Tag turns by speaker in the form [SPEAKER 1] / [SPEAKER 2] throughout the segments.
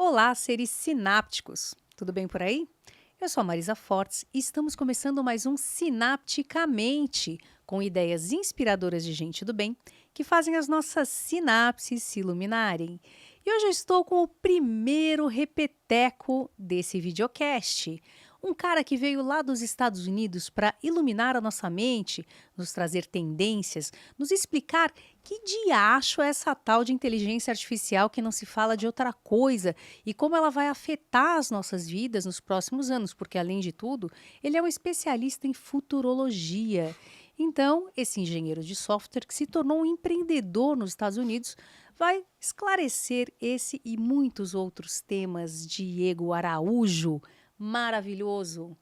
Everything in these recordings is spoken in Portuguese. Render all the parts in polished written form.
[SPEAKER 1] Olá, seres sinápticos! Tudo bem por aí? Eu sou a Marisa Fortes e estamos começando mais um Sinapticamente, com ideias inspiradoras de gente do bem que fazem as nossas sinapses se iluminarem. E hoje eu estou com o primeiro repeteco desse videocast. Um cara que veio lá dos Estados Unidos para iluminar a nossa mente, nos trazer tendências, nos explicar que diacho é essa tal de inteligência artificial que não se fala de outra coisa e como ela vai afetar as nossas vidas nos próximos anos, porque além de tudo, ele é um especialista em futurologia. Então, esse engenheiro de software que se tornou um empreendedor nos Estados Unidos vai esclarecer esse e muitos outros temas. Diego Araújo, maravilhoso,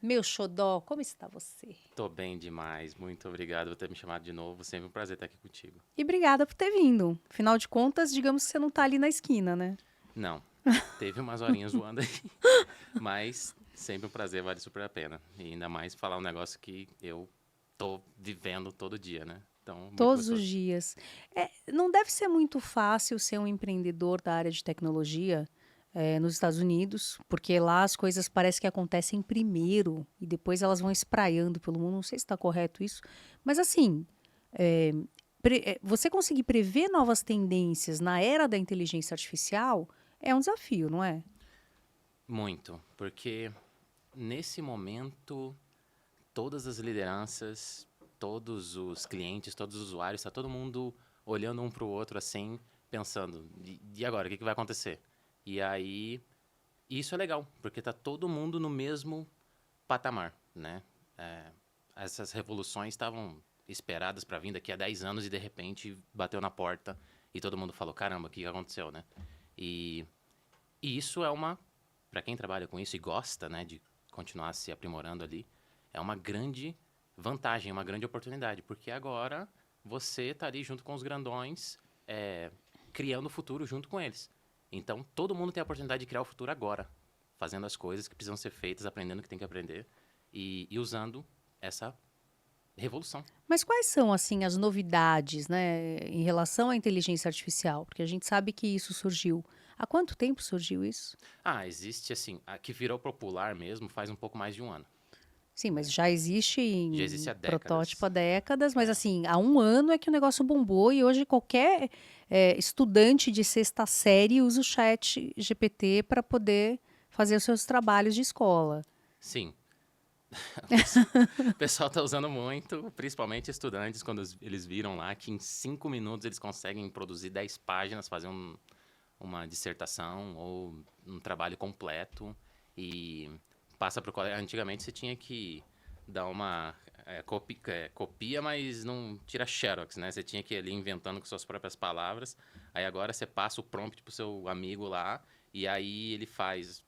[SPEAKER 1] meu xodó, como está você?
[SPEAKER 2] Tô bem demais, muito obrigado por ter me chamado de novo, sempre um prazer estar aqui contigo.
[SPEAKER 1] E obrigada por ter vindo. Afinal de contas, digamos que você não está ali na esquina, né?
[SPEAKER 2] Não, teve umas horinhas voando aí, mas sempre um prazer, vale super a pena. E ainda mais falar um negócio que eu tô vivendo todo dia, né? Então, muito
[SPEAKER 1] Todos os
[SPEAKER 2] gostoso.
[SPEAKER 1] dias. Não deve ser muito fácil ser um empreendedor da área de tecnologia nos Estados Unidos, porque lá as coisas parecem que acontecem primeiro e depois elas vão espraiando pelo mundo. Não sei se está correto isso, mas assim, é, você conseguir prever novas tendências na era da inteligência artificial é um desafio, não é?
[SPEAKER 2] Muito, porque nesse momento, todas as lideranças, todos os clientes, todos os usuários, está todo mundo olhando um para o outro assim, pensando, e agora, o que vai acontecer? E aí, isso é legal, porque tá todo mundo no mesmo patamar, né? É, essas revoluções estavam esperadas para vir daqui a 10 anos e de repente bateu na porta e todo mundo falou, caramba, o que aconteceu, né? E, e isso é uma, para quem trabalha com isso e gosta, né, de continuar se aprimorando ali, é uma grande vantagem, uma grande oportunidade, porque agora você tá ali junto com os grandões, criando o futuro junto com eles. Então, todo mundo tem a oportunidade de criar o futuro agora, fazendo as coisas que precisam ser feitas, aprendendo o que tem que aprender e usando essa revolução.
[SPEAKER 1] Mas quais são, assim, as novidades, né, em relação à inteligência artificial? Porque a gente sabe que isso surgiu. Há quanto tempo surgiu isso?
[SPEAKER 2] Ah, existe assim, a que virou popular mesmo faz um pouco mais de um ano,
[SPEAKER 1] Sim, mas
[SPEAKER 2] né?
[SPEAKER 1] já existe
[SPEAKER 2] Já existe
[SPEAKER 1] em
[SPEAKER 2] há
[SPEAKER 1] protótipo
[SPEAKER 2] décadas.
[SPEAKER 1] há décadas, mas
[SPEAKER 2] É,
[SPEAKER 1] assim, há um ano é que o negócio bombou e hoje qualquer estudante de sexta série usa o chat GPT para poder fazer os seus trabalhos de escola.
[SPEAKER 2] sim, o pessoal está usando muito, principalmente estudantes, quando eles viram lá que em 5 minutos eles conseguem produzir 10 páginas, fazer uma dissertação ou um trabalho completo e passa para o colega. Antigamente você tinha que dar uma copia, mas não tira xerox, né? Você tinha que ir ali inventando com suas próprias palavras. Aí agora você passa o prompt pro seu amigo lá e aí ele faz,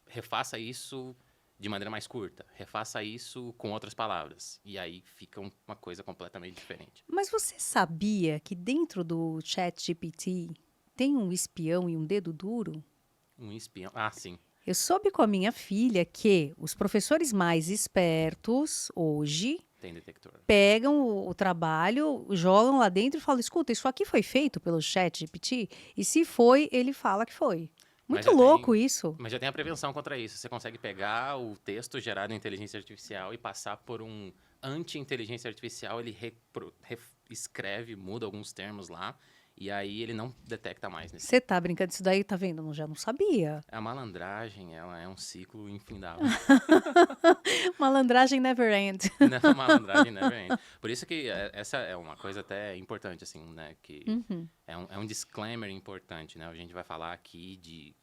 [SPEAKER 2] refaça isso de maneira mais curta, refaça isso com outras palavras. E aí fica uma coisa completamente diferente.
[SPEAKER 1] Mas você sabia que dentro do chat GPT tem um espião e um dedo duro?
[SPEAKER 2] Um espião. Ah, sim.
[SPEAKER 1] Eu soube com a minha filha que os professores mais espertos hoje
[SPEAKER 2] Tem detector.
[SPEAKER 1] pegam o trabalho, jogam lá dentro e falam: escuta, isso aqui foi feito pelo chat GPT? E se foi, ele fala que foi.
[SPEAKER 2] Mas
[SPEAKER 1] Muito
[SPEAKER 2] já tem,
[SPEAKER 1] louco isso.
[SPEAKER 2] mas já tem a prevenção contra isso. Você consegue pegar o texto gerado em inteligência artificial e passar por um anti-inteligência artificial, ele escreve, muda alguns termos lá, e aí ele não detecta mais nesse.
[SPEAKER 1] Você tá brincando disso daí, tá vendo? Eu já não sabia.
[SPEAKER 2] A malandragem, ela é um ciclo infindável.
[SPEAKER 1] Malandragem never end.
[SPEAKER 2] Não, a malandragem never end. Por isso que essa é uma coisa até importante, assim, né? Que é um disclaimer importante, né? A gente vai falar aqui de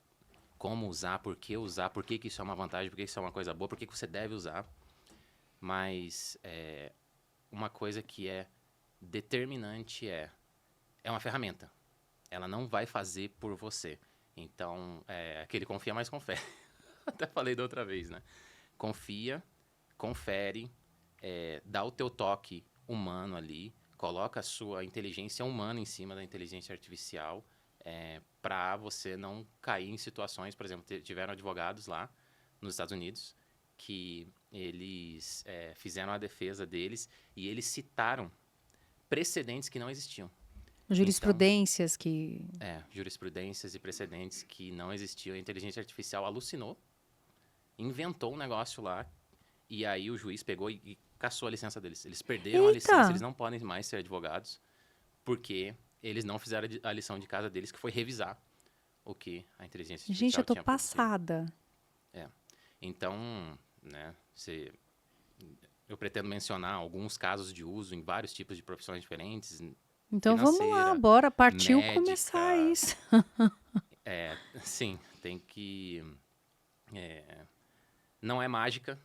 [SPEAKER 2] como usar, por que isso é uma vantagem, por que isso é uma coisa boa, por que você deve usar. Mas uma coisa que é determinante é uma ferramenta. Ela não vai fazer por você. Então, aquele confia, mas confere. Até falei da outra vez, né? Confia, confere, dá o teu toque humano ali, coloca a sua inteligência humana em cima da inteligência artificial, para você não cair em situações, por exemplo, tiveram advogados lá nos Estados Unidos que eles fizeram a defesa deles e eles citaram precedentes que não existiam.
[SPEAKER 1] Jurisprudências que...
[SPEAKER 2] Jurisprudências e precedentes que não existiam. A inteligência artificial alucinou, inventou um negócio lá, e aí o juiz pegou e cassou a licença deles. Eles perderam a licença, eles não podem mais ser advogados, porque eles não fizeram a lição de casa deles, que foi revisar o que a inteligência artificial
[SPEAKER 1] Gente, eu tô
[SPEAKER 2] tinha
[SPEAKER 1] passada.
[SPEAKER 2] Então, né, eu pretendo mencionar alguns casos de uso em vários tipos de profissões diferentes.
[SPEAKER 1] Então vamos lá, bora, partiu
[SPEAKER 2] médica,
[SPEAKER 1] começar isso.
[SPEAKER 2] Sim, tem que... não é mágica,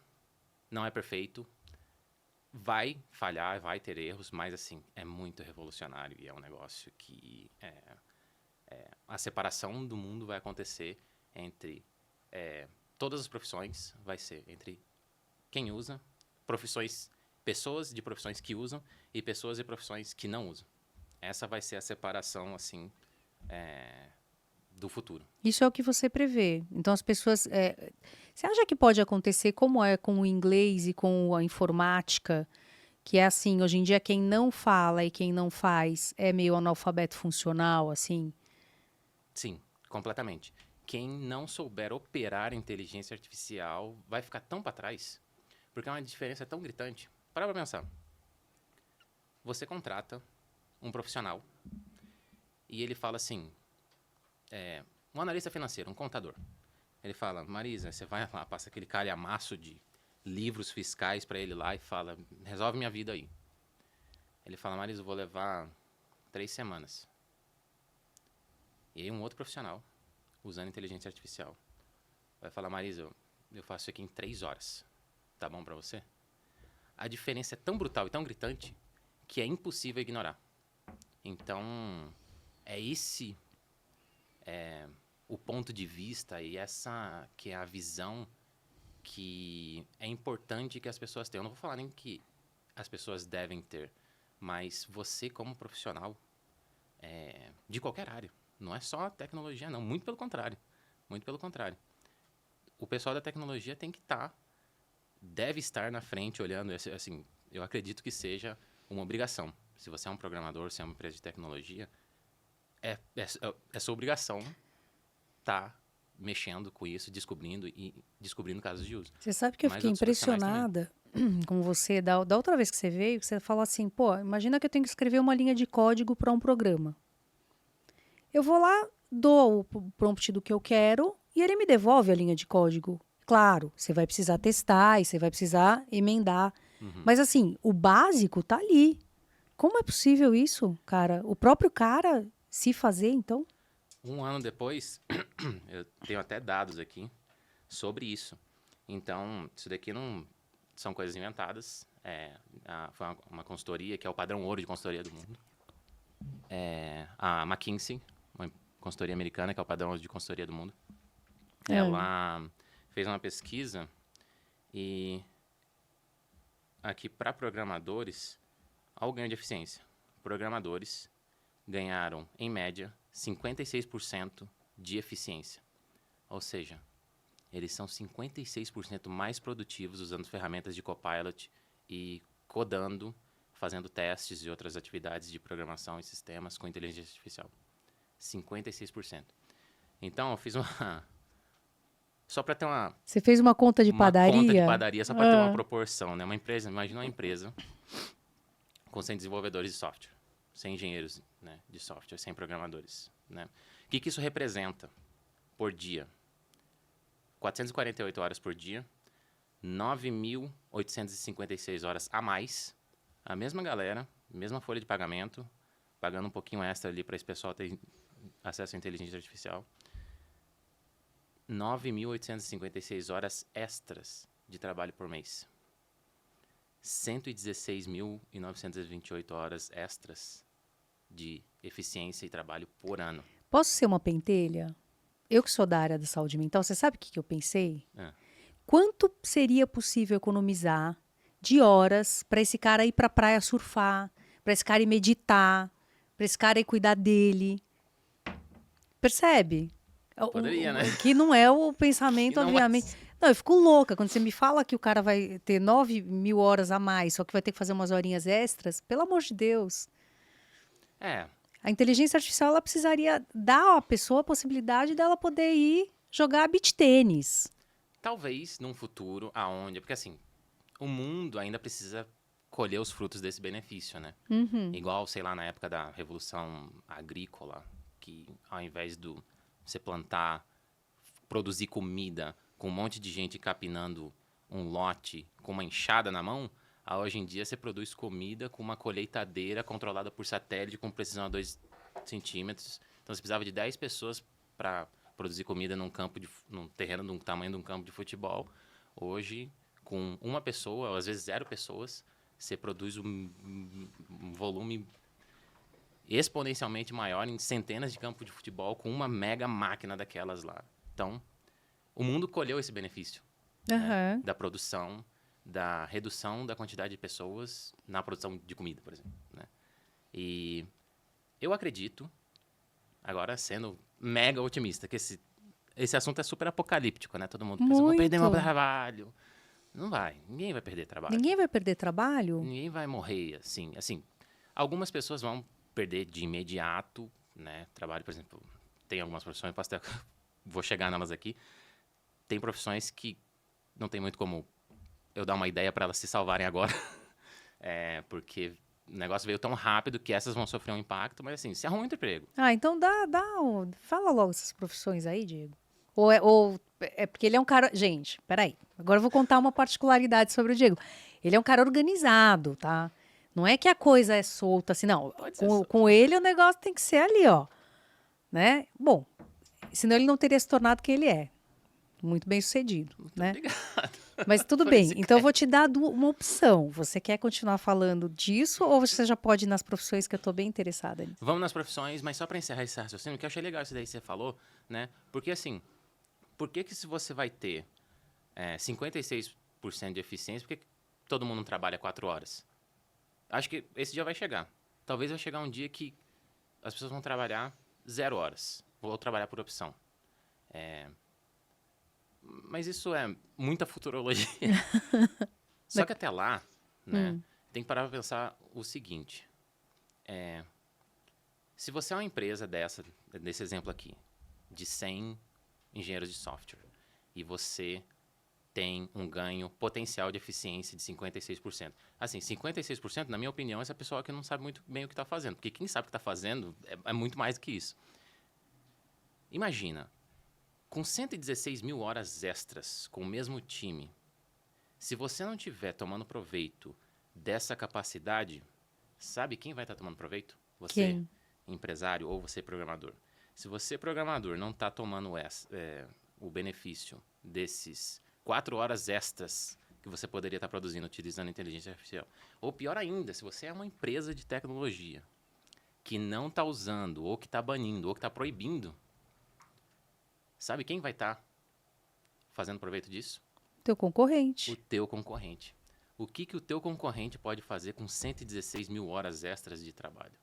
[SPEAKER 2] não é perfeito, vai falhar, vai ter erros, mas assim, é muito revolucionário e é um negócio que a separação do mundo vai acontecer entre todas as profissões, vai ser entre quem usa, pessoas de profissões que usam e pessoas de profissões que não usam. Essa vai ser a separação, assim, do futuro.
[SPEAKER 1] Isso é o que você prevê. Então as pessoas... você acha que pode acontecer como é com o inglês e com a informática? Que é assim, hoje em dia quem não fala e quem não faz é meio analfabeto funcional, assim?
[SPEAKER 2] Sim, completamente. Quem não souber operar inteligência artificial vai ficar tão para trás, porque é uma diferença tão gritante. Para pra pensar. Você contrata um profissional e ele fala assim, um analista financeiro, um contador. Ele fala, Marisa, você vai lá, passa aquele calhamaço de livros fiscais para ele lá e fala, resolve minha vida aí. Ele fala, Marisa, eu vou levar 3 semanas. E aí um outro profissional, usando inteligência artificial, vai falar, Marisa, eu faço isso aqui em 3 horas. Tá bom para você? A diferença é tão brutal e tão gritante que é impossível ignorar. Então, esse o ponto de vista e essa que é a visão que é importante que as pessoas tenham. Eu não vou falar nem que as pessoas devem ter, mas você como profissional de qualquer área, não é só tecnologia não, muito pelo contrário. O pessoal da tecnologia tem que deve estar na frente olhando, assim, eu acredito que seja uma obrigação. Se você é um programador, se é uma empresa de tecnologia, é sua obrigação estar mexendo com isso, descobrindo casos de uso.
[SPEAKER 1] Você sabe que eu fiquei impressionada com você, da outra vez que você veio, que você falou assim, pô, imagina que eu tenho que escrever uma linha de código para um programa. Eu vou lá, dou o prompt do que eu quero e ele me devolve a linha de código. Claro, você vai precisar testar e você vai precisar emendar. Mas assim, o básico tá ali. Como é possível isso, cara? O próprio cara se fazer, então?
[SPEAKER 2] 1 ano depois, eu tenho até dados aqui sobre isso. Então, isso daqui não são coisas inventadas. Foi uma consultoria, que é o padrão ouro de consultoria do mundo. A McKinsey, uma consultoria americana, que é o padrão ouro de consultoria do mundo. Ela fez uma pesquisa e aqui para programadores, olha o ganho de eficiência. Programadores ganharam, em média, 56% de eficiência. Ou seja, eles são 56% mais produtivos usando ferramentas de Copilot e codando, fazendo testes e outras atividades de programação e sistemas com inteligência artificial. 56%. Então, eu fiz só para ter
[SPEAKER 1] Você fez uma conta de padaria?
[SPEAKER 2] Uma conta de padaria, só para ter uma proporção, né? Imagina uma empresa com 100 desenvolvedores de software, 100 engenheiros, né, de software, 100 programadores, né? O que isso representa por dia? 448 horas por dia, 9.856 horas a mais, a mesma galera, mesma folha de pagamento, pagando um pouquinho extra ali para esse pessoal ter acesso à inteligência artificial. 9.856 horas extras de trabalho por mês. 116.928 horas extras de eficiência e trabalho por ano.
[SPEAKER 1] Posso ser uma pentelha? Eu que sou da área da saúde mental, você sabe o que eu pensei? Quanto seria possível economizar de horas para esse cara ir para a praia surfar, para esse cara ir meditar, para esse cara ir cuidar dele? Percebe?
[SPEAKER 2] Poderia, né?
[SPEAKER 1] Que não é o pensamento, obviamente. Não, eu fico louca. Quando você me fala que o cara vai ter 9.000 horas a mais, só que vai ter que fazer umas horinhas extras, pelo amor de Deus. A inteligência artificial ela precisaria dar à pessoa a possibilidade dela poder ir jogar beach tênis.
[SPEAKER 2] Talvez num futuro aonde, porque assim, o mundo ainda precisa colher os frutos desse benefício, né? Igual, sei lá, na época da Revolução Agrícola, que ao invés do você plantar, produzir comida com um monte de gente capinando um lote com uma enxada na mão, hoje em dia você produz comida com uma colheitadeira controlada por satélite com precisão a 2 centímetros. Então você precisava de 10 pessoas para produzir comida num terreno do tamanho de um campo de futebol. Hoje, com uma pessoa, ou às vezes 0 pessoas, você produz um volume exponencialmente maior em centenas de campos de futebol com uma mega máquina daquelas lá. Então, o mundo colheu esse benefício, né? Da produção, da redução da quantidade de pessoas na produção de comida, por exemplo, né? E eu acredito, agora sendo mega otimista, que esse assunto é super apocalíptico, né? Todo mundo pensa, vou perder meu trabalho. Não vai, ninguém vai perder trabalho.
[SPEAKER 1] Ninguém vai perder trabalho?
[SPEAKER 2] Ninguém vai morrer assim. Algumas pessoas vão perder de imediato, né? Trabalho, por exemplo, tem algumas profissões, vou chegar nelas aqui. Tem profissões que não tem muito como eu dar uma ideia para elas se salvarem agora. Porque o negócio veio tão rápido que essas vão sofrer um impacto, mas assim, se arruma um emprego.
[SPEAKER 1] Então fala logo essas profissões aí, Diego. Ou é porque ele é um cara... Gente, peraí. Agora eu vou contar uma particularidade sobre o Diego. Ele é um cara organizado, tá? Não é que a coisa é solta assim, não. Com ele o negócio tem que ser ali, ó. Né? Bom, senão ele não teria se tornado quem ele é. Muito bem sucedido,
[SPEAKER 2] Muito
[SPEAKER 1] né?
[SPEAKER 2] obrigado.
[SPEAKER 1] Mas tudo bem. Então eu vou te dar uma opção. Você quer continuar falando disso ou você já pode ir nas profissões que eu tô bem interessada nisso?
[SPEAKER 2] Vamos nas profissões, mas só para encerrar esse raciocínio, que eu achei legal isso daí que você falou, né? Porque assim, por que se você vai ter 56% de eficiência, por que todo mundo não trabalha 4 horas? Acho que esse dia vai chegar. Talvez vai chegar um dia que as pessoas vão trabalhar 0 horas. Vou trabalhar por opção. Mas isso é muita futurologia. Só que até lá, né, tem que parar para pensar o seguinte. Se você é uma empresa desse exemplo aqui, de 100 engenheiros de software, e você tem um ganho potencial de eficiência de 56%. Assim, 56%, na minha opinião, é essa pessoa que não sabe muito bem o que está fazendo. Porque quem sabe o que está fazendo é muito mais do que isso. Imagina, com 116 mil horas extras, com o mesmo time, se você não estiver tomando proveito dessa capacidade, sabe quem vai estar tomando proveito? Você, empresário, ou você, programador. Se você, programador, não está tomando o benefício desses 4 horas extras que você poderia estar produzindo utilizando inteligência artificial, ou pior ainda, se você é uma empresa de tecnologia que não está usando, ou que está banindo, ou que está proibindo, sabe quem vai estar fazendo proveito disso?
[SPEAKER 1] Teu concorrente.
[SPEAKER 2] O teu concorrente. O que o teu concorrente pode fazer com 116 mil horas extras de trabalho?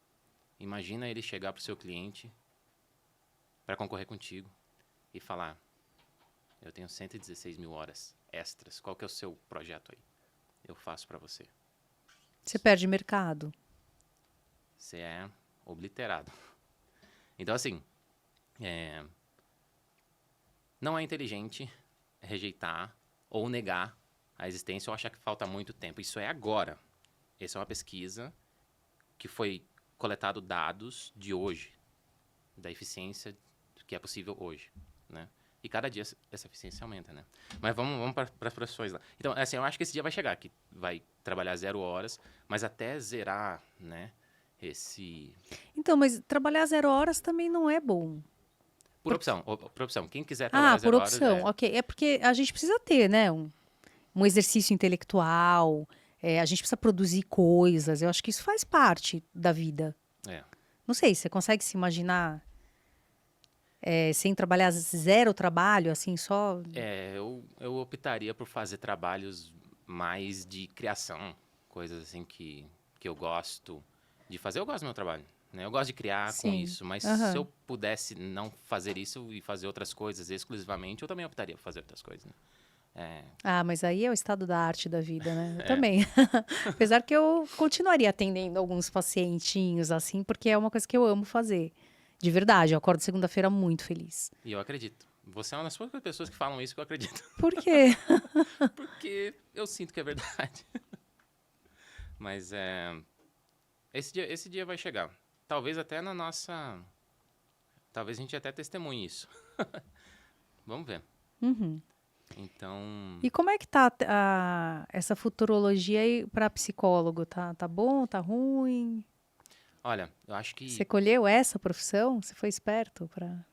[SPEAKER 2] Imagina ele chegar para o seu cliente para concorrer contigo e falar: eu tenho 116 mil horas extras. Qual que é o seu projeto aí? Eu faço para você.
[SPEAKER 1] Você perde mercado.
[SPEAKER 2] Você é obliterado. Então, assim, não é inteligente rejeitar ou negar a existência ou achar que falta muito tempo. Isso é agora. Essa é uma pesquisa que foi coletado dados de hoje, da eficiência que é possível hoje, né? E cada dia essa eficiência aumenta, né? Mas vamos para as profissões lá. Então, assim, eu acho que esse dia vai chegar, que vai trabalhar 0 horas, mas até zerar, né,
[SPEAKER 1] Então, mas trabalhar 0 horas também não é bom.
[SPEAKER 2] Por opção. Quem quiser trabalhar 0 horas...
[SPEAKER 1] por opção, ok. É porque a gente precisa ter, né, um exercício intelectual, a gente precisa produzir coisas. Eu acho que isso faz parte da vida. Não sei, você consegue se imaginar... sem trabalhar 0 trabalho, assim, só...
[SPEAKER 2] Eu optaria por fazer trabalhos mais de criação, coisas assim que eu gosto de fazer. Eu gosto do meu trabalho, né? Eu gosto de criar com isso, mas se eu pudesse não fazer isso e fazer outras coisas exclusivamente, eu também optaria por fazer outras coisas, né?
[SPEAKER 1] Ah, mas aí é o estado da arte da vida, né? Eu
[SPEAKER 2] É,
[SPEAKER 1] também. Apesar que eu continuaria atendendo alguns pacientinhos assim, porque é uma coisa que eu amo fazer. De verdade, eu acordo segunda-feira muito feliz.
[SPEAKER 2] e eu acredito. Você é uma das poucas pessoas que falam isso que eu acredito.
[SPEAKER 1] Por quê?
[SPEAKER 2] Porque eu sinto que é verdade. Mas esse dia vai chegar. Talvez até na nossa. Talvez a gente até testemunhe isso. Vamos ver.
[SPEAKER 1] Uhum.
[SPEAKER 2] Então,
[SPEAKER 1] E como é que tá essa futurologia aí para psicólogo? Tá bom? Tá ruim?
[SPEAKER 2] olha, eu acho
[SPEAKER 1] Você
[SPEAKER 2] que
[SPEAKER 1] colheu essa profissão? Você foi esperto para?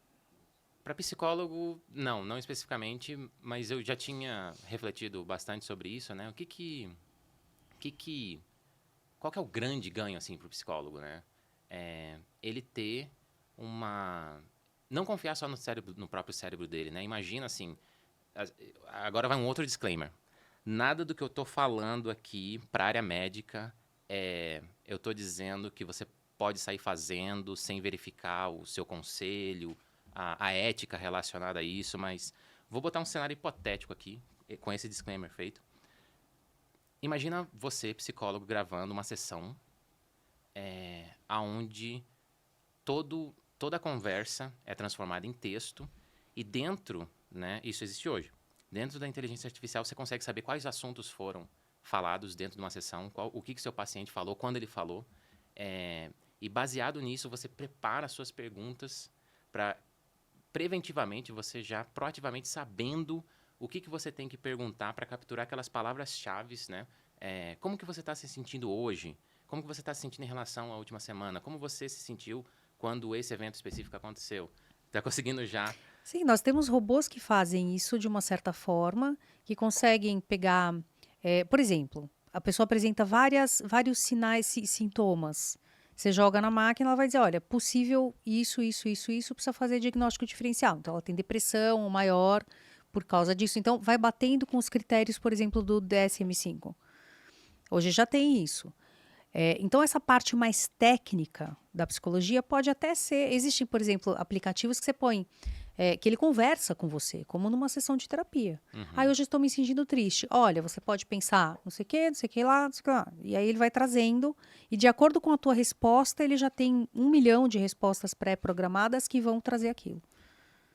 [SPEAKER 2] para psicólogo, não especificamente, mas eu já tinha refletido bastante sobre isso, né? o que que, qual que é o grande ganho assim para o psicólogo, né? Ele ter uma, não confiar só no cérebro, no próprio cérebro dele, né? Imagina assim, as- agora vai um outro disclaimer. Nada do que eu tô falando aqui para área médica eu tô dizendo que você pode sair fazendo sem verificar o seu conselho, a ética relacionada a isso, mas vou botar um cenário hipotético aqui, com esse disclaimer feito. Imagina você, psicólogo, gravando uma sessão aonde toda a conversa é transformada em texto e dentro, né, isso existe hoje. Dentro da inteligência artificial você consegue saber quais assuntos foram falados dentro de uma sessão, o que seu paciente falou, quando ele falou, e baseado nisso você prepara as suas perguntas para preventivamente você já proativamente sabendo o que você tem que perguntar para capturar aquelas palavras-chave, né? Como que você está se sentindo hoje? Como que você está se sentindo em relação à última semana? Como você se sentiu quando esse evento específico aconteceu? Está conseguindo já?
[SPEAKER 1] Sim, nós temos robôs que fazem isso de uma certa forma, que conseguem pegar, por exemplo, a pessoa apresenta vários sinais, sintomas. Você joga na máquina, ela vai dizer, olha, possível isso, precisa fazer diagnóstico diferencial. Então, ela tem depressão maior por causa disso. Então, vai batendo com os critérios, por exemplo, do DSM-5. Hoje já tem isso. Então, essa parte mais técnica da psicologia pode até ser. Existem, por exemplo, aplicativos que você põe, que ele conversa com você, como numa sessão de terapia. Ah,
[SPEAKER 2] Uhum.
[SPEAKER 1] hoje eu estou me sentindo triste. Olha, você pode pensar não sei o que lá, não sei o que lá. E aí ele vai trazendo, e de acordo com a tua resposta, ele já tem 1 milhão de respostas pré-programadas que vão trazer aquilo.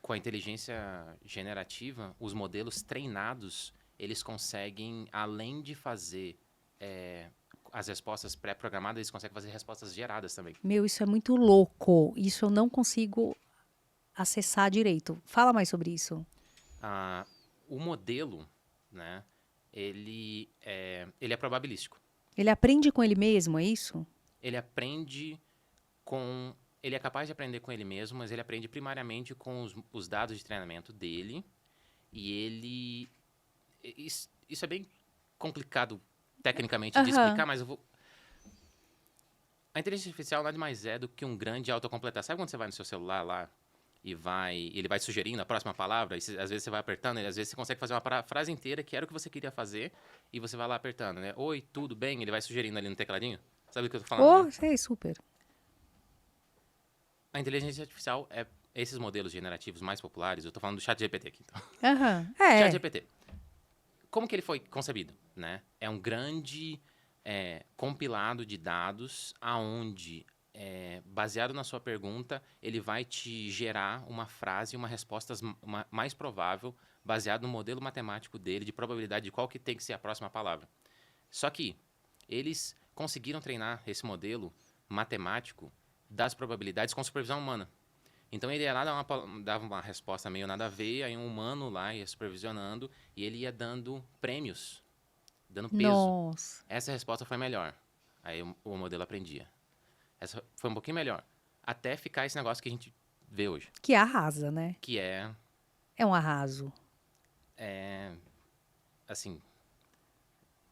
[SPEAKER 2] Com a inteligência generativa, os modelos treinados, eles conseguem, além de fazer as respostas pré-programadas, eles conseguem fazer respostas geradas também.
[SPEAKER 1] Meu, isso é muito louco. Isso eu não consigo acessar direito. Fala mais sobre isso.
[SPEAKER 2] Ah, o modelo, né, ele é probabilístico.
[SPEAKER 1] Ele aprende com ele mesmo, é isso?
[SPEAKER 2] Ele aprende com... Ele é capaz de aprender com ele mesmo, mas ele aprende primariamente com os dados de treinamento dele. E ele... Isso é bem complicado tecnicamente de explicar,
[SPEAKER 1] Aham.
[SPEAKER 2] mas eu vou... A inteligência artificial nada mais é do que um grande autocompletar. Sabe quando você vai no seu celular lá ele vai sugerindo a próxima palavra, às vezes você vai apertando, às vezes você consegue fazer uma frase inteira que era o que você queria fazer, e você vai lá apertando, né? Oi, tudo bem? Ele vai sugerindo ali no tecladinho. Sabe o que eu tô falando, né?
[SPEAKER 1] Oh, sei, super.
[SPEAKER 2] A inteligência artificial esses modelos generativos mais populares, eu tô falando do ChatGPT aqui, então.
[SPEAKER 1] Aham. É.
[SPEAKER 2] ChatGPT. Como que ele foi concebido, né? É um grande compilado de dados aonde baseado na sua pergunta, ele vai te gerar uma frase, uma resposta mais provável, baseado no modelo matemático dele, de probabilidade de qual que tem que ser a próxima palavra. Só que eles conseguiram treinar esse modelo matemático das probabilidades com supervisão humana. Então ele ia lá dava uma resposta meio nada a ver, aí um humano lá ia supervisionando e ele ia dando prêmios, dando peso.
[SPEAKER 1] Nossa.
[SPEAKER 2] Essa resposta foi melhor. Aí o modelo aprendia. Essa foi um pouquinho melhor. Até ficar esse negócio que a gente vê hoje.
[SPEAKER 1] Que arrasa, né?
[SPEAKER 2] Que
[SPEAKER 1] É um arraso.
[SPEAKER 2] assim,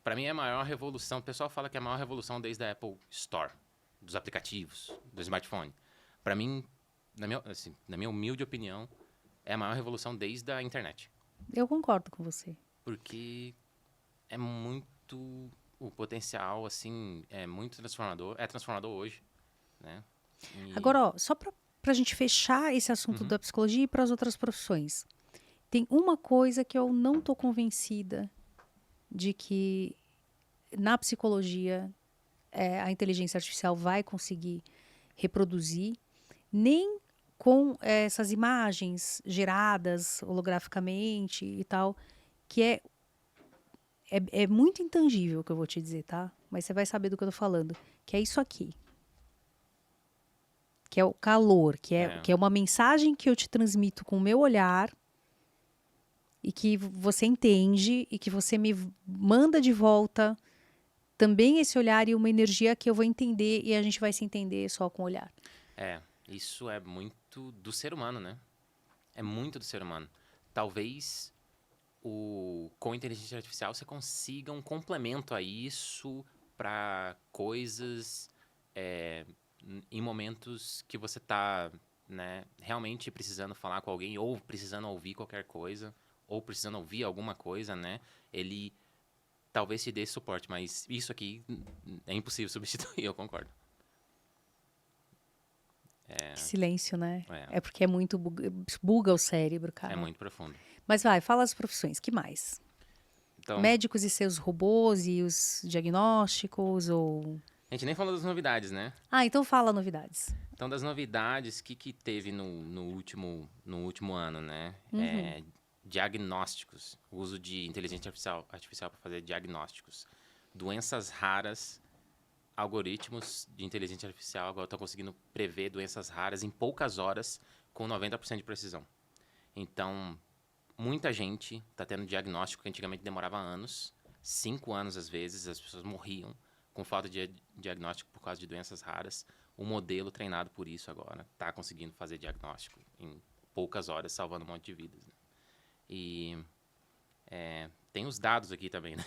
[SPEAKER 2] para mim é a maior revolução. O pessoal fala que é a maior revolução desde a Apple Store, dos aplicativos, do smartphone. Para mim, na minha humilde opinião, é a maior revolução desde a internet.
[SPEAKER 1] Eu concordo com você.
[SPEAKER 2] Porque é muito... O potencial, assim, é muito transformador. É transformador hoje, né? E...
[SPEAKER 1] Agora, ó, só pra gente fechar esse assunto
[SPEAKER 2] Uhum.
[SPEAKER 1] da psicologia e para as outras profissões. tem uma coisa que eu não tô convencida de que na psicologia a inteligência artificial vai conseguir reproduzir, nem com essas imagens geradas holograficamente e tal, que é muito intangível o que eu vou te dizer, tá? Mas você vai saber do que eu tô falando. Que é isso aqui. Que é o calor, que é uma mensagem que eu te transmito com o meu olhar e que você entende e que você me manda de volta também esse olhar e uma energia que eu vou entender e a gente vai se entender só com o olhar.
[SPEAKER 2] Isso é muito do ser humano, né? É muito do ser humano. Talvez com a inteligência artificial você consiga um complemento a isso para coisas em momentos que você está, né, realmente precisando falar com alguém ou precisando ouvir qualquer coisa ou precisando ouvir alguma coisa, né? Ele talvez te dê suporte, mas isso aqui é impossível substituir, eu concordo.
[SPEAKER 1] Que silêncio, né?
[SPEAKER 2] É.
[SPEAKER 1] É porque é muito buga o cérebro, cara.
[SPEAKER 2] É muito profundo.
[SPEAKER 1] Mas vai, fala as profissões. Que mais?
[SPEAKER 2] Então,
[SPEAKER 1] Médicos e seus robôs e os diagnósticos ou...
[SPEAKER 2] a gente nem falou das novidades, né?
[SPEAKER 1] Ah, então fala novidades.
[SPEAKER 2] Então, das novidades, o que teve no último ano, né? Diagnósticos. O uso de inteligência artificial para fazer diagnósticos. Doenças raras. Algoritmos de inteligência artificial agora estão conseguindo prever doenças raras em poucas horas com 90% de precisão. Então, muita gente está tendo diagnóstico que antigamente demorava anos, 5 anos às vezes, as pessoas morriam com falta de diagnóstico por causa de doenças raras. O modelo treinado por isso agora está conseguindo fazer diagnóstico em poucas horas, salvando um monte de vidas. Né? E tem os dados aqui também, né?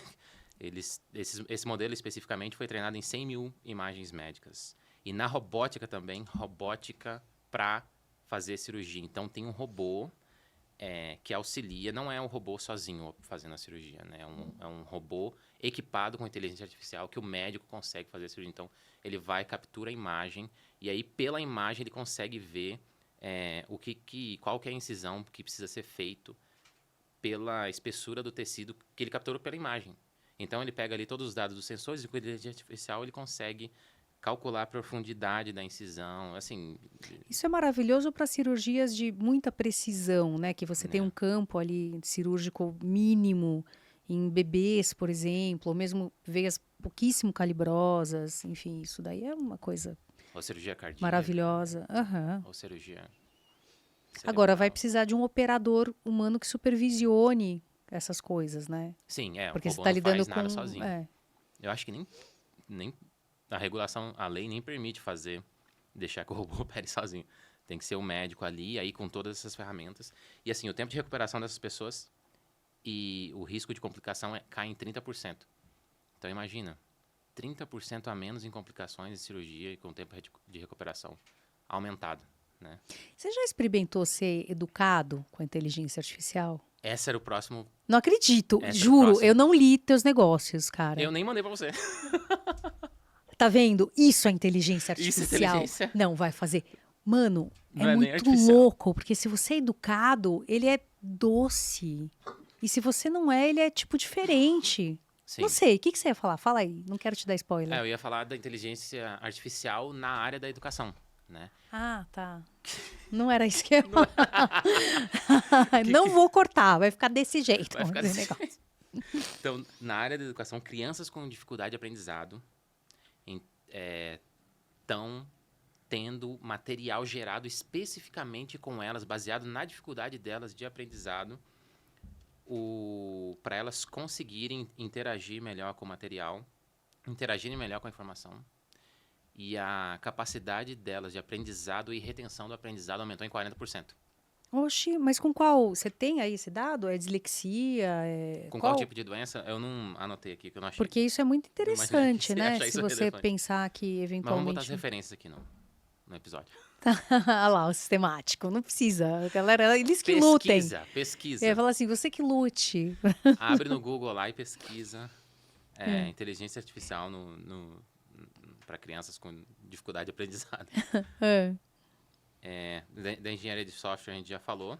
[SPEAKER 2] Esse modelo especificamente foi treinado em 100 mil imagens médicas. E na robótica também, robótica para fazer cirurgia. Então, tem um robô que auxilia, não é um robô sozinho fazendo a cirurgia, né? É um robô equipado com inteligência artificial que o médico consegue fazer a cirurgia. Então, ele vai, captura a imagem e aí, pela imagem, ele consegue ver qual que é a incisão que precisa ser feito pela espessura do tecido que ele capturou pela imagem. Então, ele pega ali todos os dados dos sensores e com a inteligência artificial ele consegue calcular a profundidade da incisão, assim...
[SPEAKER 1] Isso é maravilhoso para cirurgias de muita precisão, né? Que você tem um campo ali cirúrgico mínimo em bebês, por exemplo, ou mesmo veias pouquíssimo calibrosas, enfim, isso daí é uma coisa
[SPEAKER 2] ou cirurgia cardíaca,
[SPEAKER 1] maravilhosa. Uhum.
[SPEAKER 2] Ou cirurgia cerebral.
[SPEAKER 1] Agora, vai precisar de um operador humano que supervisione essas coisas, né?
[SPEAKER 2] Sim,
[SPEAKER 1] porque
[SPEAKER 2] o
[SPEAKER 1] você
[SPEAKER 2] robô
[SPEAKER 1] está
[SPEAKER 2] não
[SPEAKER 1] lidando
[SPEAKER 2] faz
[SPEAKER 1] com
[SPEAKER 2] nada sozinho. Eu acho que nem a regulação, a lei nem permite deixar que o robô opere sozinho. Tem que ser o médico ali, aí com todas essas ferramentas. E assim, o tempo de recuperação dessas pessoas e o risco de complicação cai em 30%. Então imagina, 30% a menos em complicações de cirurgia e com o tempo de recuperação aumentado, né?
[SPEAKER 1] Você já experimentou ser educado com a inteligência artificial?
[SPEAKER 2] Esse era o próximo.
[SPEAKER 1] Não acredito,
[SPEAKER 2] Esse era o
[SPEAKER 1] juro,
[SPEAKER 2] próximo.
[SPEAKER 1] eu não li teus negócios, cara.
[SPEAKER 2] Eu nem mandei pra você.
[SPEAKER 1] Tá vendo? Isso é inteligência
[SPEAKER 2] Isso é
[SPEAKER 1] artificial.
[SPEAKER 2] inteligência.
[SPEAKER 1] Não, vai fazer. Mano,
[SPEAKER 2] Não
[SPEAKER 1] é
[SPEAKER 2] é nem
[SPEAKER 1] muito
[SPEAKER 2] artificial.
[SPEAKER 1] louco, porque se você é educado, ele é doce. E se você não é, ele é tipo diferente.
[SPEAKER 2] Sim.
[SPEAKER 1] Não sei, o que você ia falar? Fala aí, não quero te dar spoiler.
[SPEAKER 2] Eu ia falar da inteligência artificial na área da educação, né?
[SPEAKER 1] Ah, tá. Não era isso que eu ia falar. Não vou cortar, vai ficar desse jeito.
[SPEAKER 2] Vai ficar
[SPEAKER 1] esse
[SPEAKER 2] desse
[SPEAKER 1] negócio.
[SPEAKER 2] Então, na área da educação, crianças com dificuldade de aprendizado estão tendo material gerado especificamente com elas, baseado na dificuldade delas de aprendizado, para elas conseguirem interagir melhor com o material, interagirem melhor com a informação. E a capacidade delas de aprendizado e retenção do aprendizado aumentou em 40%.
[SPEAKER 1] Oxi, mas com qual? Você tem aí esse dado? É dislexia?
[SPEAKER 2] Com qual tipo de doença? Eu não anotei aqui, que eu não achei.
[SPEAKER 1] Porque isso é muito interessante,
[SPEAKER 2] você ia
[SPEAKER 1] né?
[SPEAKER 2] achar
[SPEAKER 1] Se
[SPEAKER 2] isso
[SPEAKER 1] você
[SPEAKER 2] relevante.
[SPEAKER 1] pensar que
[SPEAKER 2] Mas vamos botar
[SPEAKER 1] eventualmente...
[SPEAKER 2] as referências aqui no episódio.
[SPEAKER 1] Olha lá, o sistemático. Não precisa. Galera, eles que lutem.
[SPEAKER 2] Pesquisa.
[SPEAKER 1] Fala assim, você que lute.
[SPEAKER 2] Abre no Google lá e pesquisa inteligência artificial para crianças com dificuldade de aprendizado. Da engenharia de software a gente já falou.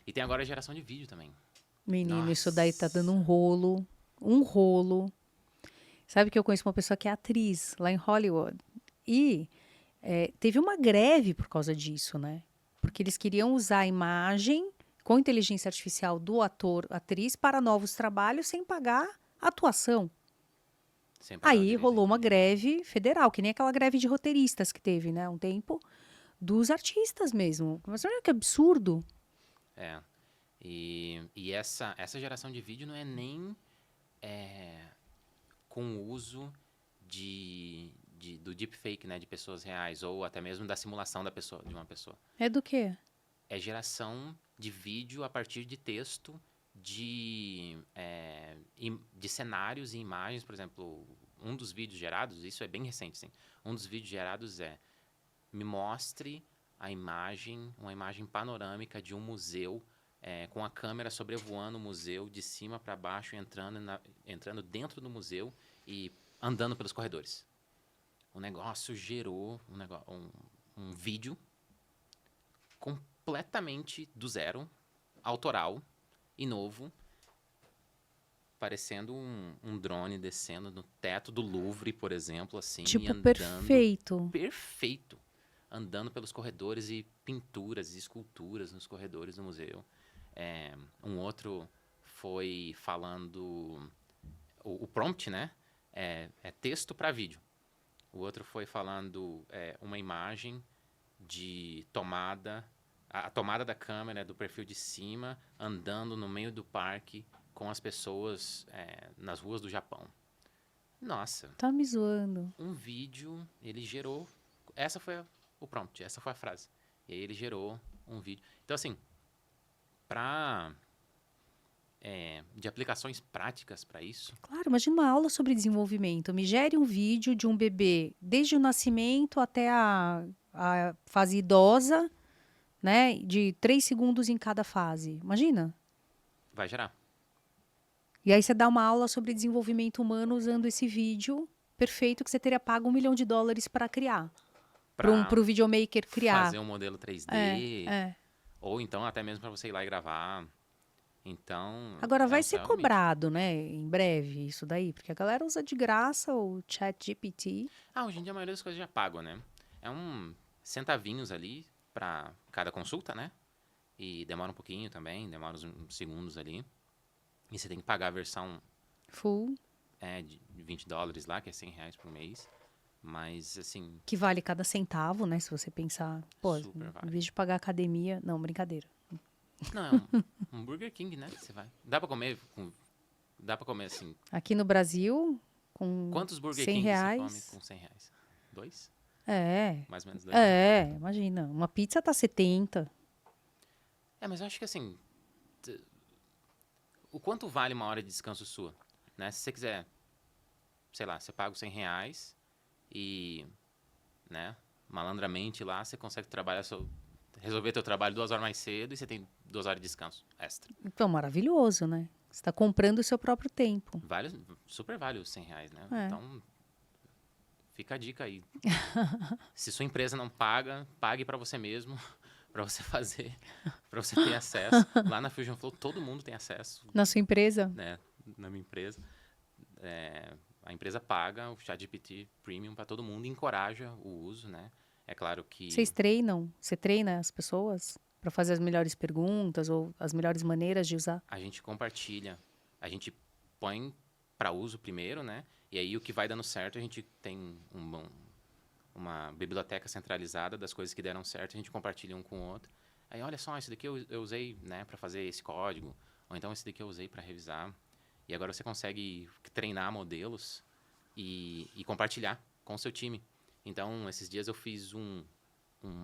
[SPEAKER 2] E tem agora a geração de vídeo também.
[SPEAKER 1] Menino, isso daí tá
[SPEAKER 2] Nossa.
[SPEAKER 1] dando um rolo. Um rolo. Sabe que eu conheço uma pessoa que é atriz lá em Hollywood. E teve uma greve por causa disso, né? Porque eles queriam usar a imagem com inteligência artificial do ator, atriz, para novos trabalhos sem pagar atuação.
[SPEAKER 2] Sem pagar o
[SPEAKER 1] Aí
[SPEAKER 2] direito
[SPEAKER 1] rolou uma
[SPEAKER 2] ainda.
[SPEAKER 1] greve federal, que nem aquela greve de roteiristas que teve, né? Um tempo, dos artistas mesmo. Mas olha que absurdo.
[SPEAKER 2] É. E essa geração de vídeo não é nem com o uso do deepfake, né? De pessoas reais, ou até mesmo da simulação de uma pessoa.
[SPEAKER 1] É do quê?
[SPEAKER 2] É geração de vídeo a partir de texto, de cenários e imagens. Por exemplo, um dos vídeos gerados, isso é bem recente, sim. Um dos vídeos gerados me mostre uma imagem panorâmica de um museu, com a câmera sobrevoando o museu de cima para baixo, entrando dentro do museu e andando pelos corredores. O negócio gerou um vídeo completamente do zero, autoral e novo, parecendo um drone descendo no teto do Louvre, por exemplo, assim, e
[SPEAKER 1] Tipo,
[SPEAKER 2] andando
[SPEAKER 1] perfeito.
[SPEAKER 2] perfeito, andando pelos corredores e pinturas e esculturas nos corredores do museu. Um outro foi falando o prompt, né? É texto para vídeo. O outro foi falando uma imagem de tomada, a tomada da câmera do perfil de cima, andando no meio do parque com as pessoas nas ruas do Japão. Nossa,
[SPEAKER 1] Tá me zoando.
[SPEAKER 2] um vídeo, ele gerou... Essa foi o prompt, essa foi a frase. E aí ele gerou um vídeo. Então, assim, de aplicações práticas para isso,
[SPEAKER 1] Claro, imagina uma aula sobre desenvolvimento. Me gere um vídeo de um bebê desde o nascimento até a fase idosa, né? De 3 segundos em cada fase. Imagina.
[SPEAKER 2] vai gerar.
[SPEAKER 1] E aí você dá uma aula sobre desenvolvimento humano usando esse vídeo perfeito que você teria pago $1 milhão para criar. Para
[SPEAKER 2] Para
[SPEAKER 1] o videomaker criar.
[SPEAKER 2] fazer um modelo 3D,
[SPEAKER 1] É.
[SPEAKER 2] ou então até mesmo para você ir lá e gravar. Então,
[SPEAKER 1] Agora
[SPEAKER 2] é
[SPEAKER 1] vai
[SPEAKER 2] um
[SPEAKER 1] ser
[SPEAKER 2] céu limite.
[SPEAKER 1] cobrado, né? Em breve, isso daí. Porque a galera usa de graça o ChatGPT.
[SPEAKER 2] Hoje em dia a maioria das coisas já pagam, né? É centavinhos ali para cada consulta, né? E demora um pouquinho também, demora uns segundos ali. E você tem que pagar a versão
[SPEAKER 1] Full.
[SPEAKER 2] de $20 lá, que é R$ 100 por mês. Mas, assim,
[SPEAKER 1] Que vale cada centavo, né? Se você pensar, pô,
[SPEAKER 2] super
[SPEAKER 1] em
[SPEAKER 2] vale.
[SPEAKER 1] vez de pagar academia. Não, brincadeira.
[SPEAKER 2] Não, é um Burger King, né? Você vai. Dá pra comer assim.
[SPEAKER 1] Aqui no Brasil, com
[SPEAKER 2] Quantos Burger
[SPEAKER 1] 100
[SPEAKER 2] King você come
[SPEAKER 1] reais.
[SPEAKER 2] com R$ 100? 2?
[SPEAKER 1] É,
[SPEAKER 2] Mais ou menos 2, né?
[SPEAKER 1] imagina. Uma pizza tá 70.
[SPEAKER 2] Mas eu acho que assim, o quanto vale uma hora de descanso sua? Né? Se você quiser, sei lá, você paga os R$ 100 e, né, malandramente lá, você consegue resolver teu trabalho 2 horas mais cedo e você tem 2 horas de descanso extra.
[SPEAKER 1] Então, maravilhoso, né? Você está comprando o seu próprio tempo.
[SPEAKER 2] Super vale os R$ 100, né?
[SPEAKER 1] É.
[SPEAKER 2] Então, fica a dica aí. Se sua empresa não paga, pague para você mesmo, para você fazer, para você ter acesso. Lá na Fusion Flow, todo mundo tem acesso,
[SPEAKER 1] Na sua empresa?
[SPEAKER 2] né? Na minha empresa. A empresa paga o ChatGPT Premium para todo mundo e encoraja o uso, né? É claro que
[SPEAKER 1] Vocês treinam? Você treina as pessoas para fazer as melhores perguntas ou as melhores maneiras de usar?
[SPEAKER 2] a gente compartilha, a gente põe para uso primeiro, né? E aí o que vai dando certo, a gente tem uma biblioteca centralizada das coisas que deram certo, a gente compartilha um com o outro. Aí, olha só, esse daqui eu usei, né, para fazer esse código, ou então esse daqui eu usei para revisar. E agora você consegue treinar modelos e compartilhar com o seu time. Então, esses dias eu fiz um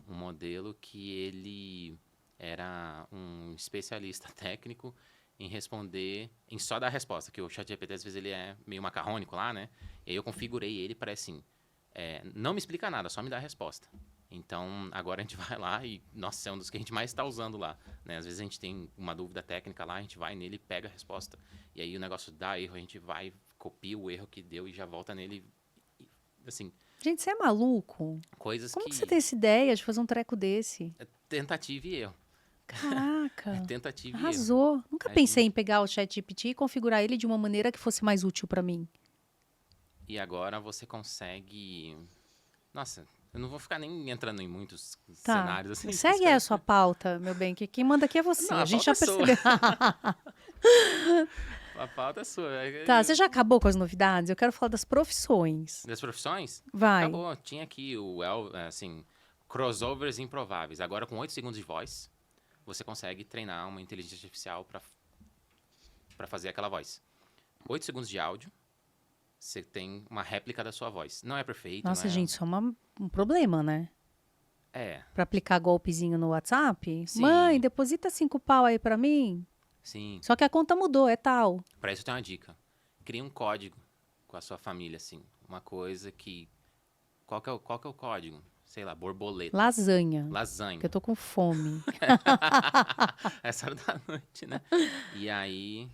[SPEAKER 2] modelo que ele era um especialista técnico em responder, em só dar a resposta, que o ChatGPT às vezes ele é meio macarrônico lá, né? E aí eu configurei ele para assim, não me explica nada, só me dá a resposta. Então, agora a gente vai lá e, nossa, é um dos que a gente mais está usando lá, né? Às vezes a gente tem uma dúvida técnica lá, a gente vai nele e pega a resposta. E aí o negócio dá erro, a gente vai, copia o erro que deu e já volta nele, assim,
[SPEAKER 1] Gente, você é maluco?
[SPEAKER 2] coisas
[SPEAKER 1] Como
[SPEAKER 2] que...
[SPEAKER 1] que você tem essa ideia de fazer um treco desse?
[SPEAKER 2] Tentativa e erro.
[SPEAKER 1] Caraca,
[SPEAKER 2] Tentativa e erro.
[SPEAKER 1] arrasou. Nunca
[SPEAKER 2] A
[SPEAKER 1] pensei
[SPEAKER 2] gente-
[SPEAKER 1] em pegar o ChatGPT e configurar ele de uma maneira que fosse mais útil para mim.
[SPEAKER 2] E agora você consegue... Nossa, eu não vou ficar nem entrando em muitos
[SPEAKER 1] Tá.
[SPEAKER 2] cenários assim.
[SPEAKER 1] Segue aí a sua pauta, meu bem, que quem manda aqui é você.
[SPEAKER 2] Não,
[SPEAKER 1] A
[SPEAKER 2] a
[SPEAKER 1] gente já
[SPEAKER 2] pauta é sua.
[SPEAKER 1] percebeu.
[SPEAKER 2] A pauta é sua.
[SPEAKER 1] Tá, você já acabou com as novidades? Eu quero falar das profissões.
[SPEAKER 2] Das profissões?
[SPEAKER 1] Vai.
[SPEAKER 2] Acabou. Tinha aqui assim, crossovers improváveis. Agora, com 8 segundos de voz, você consegue treinar uma inteligência artificial para fazer aquela voz. 8 segundos de áudio, você tem uma réplica da sua voz. Não é perfeito,
[SPEAKER 1] Nossa,
[SPEAKER 2] não é...
[SPEAKER 1] gente, isso é um problema, né?
[SPEAKER 2] É,
[SPEAKER 1] Pra aplicar golpezinho no WhatsApp.
[SPEAKER 2] Sim.
[SPEAKER 1] Mãe, deposita 5 pau aí pra mim.
[SPEAKER 2] sim.
[SPEAKER 1] Só que a conta mudou, é tal.
[SPEAKER 2] Para isso tem uma dica. Crie um código com a sua família, assim. Uma coisa que... Qual que é o código? Sei lá, borboleta.
[SPEAKER 1] Lasanha.
[SPEAKER 2] Lasanha.
[SPEAKER 1] Que eu tô com fome.
[SPEAKER 2] Essa hora da noite, né? E aí,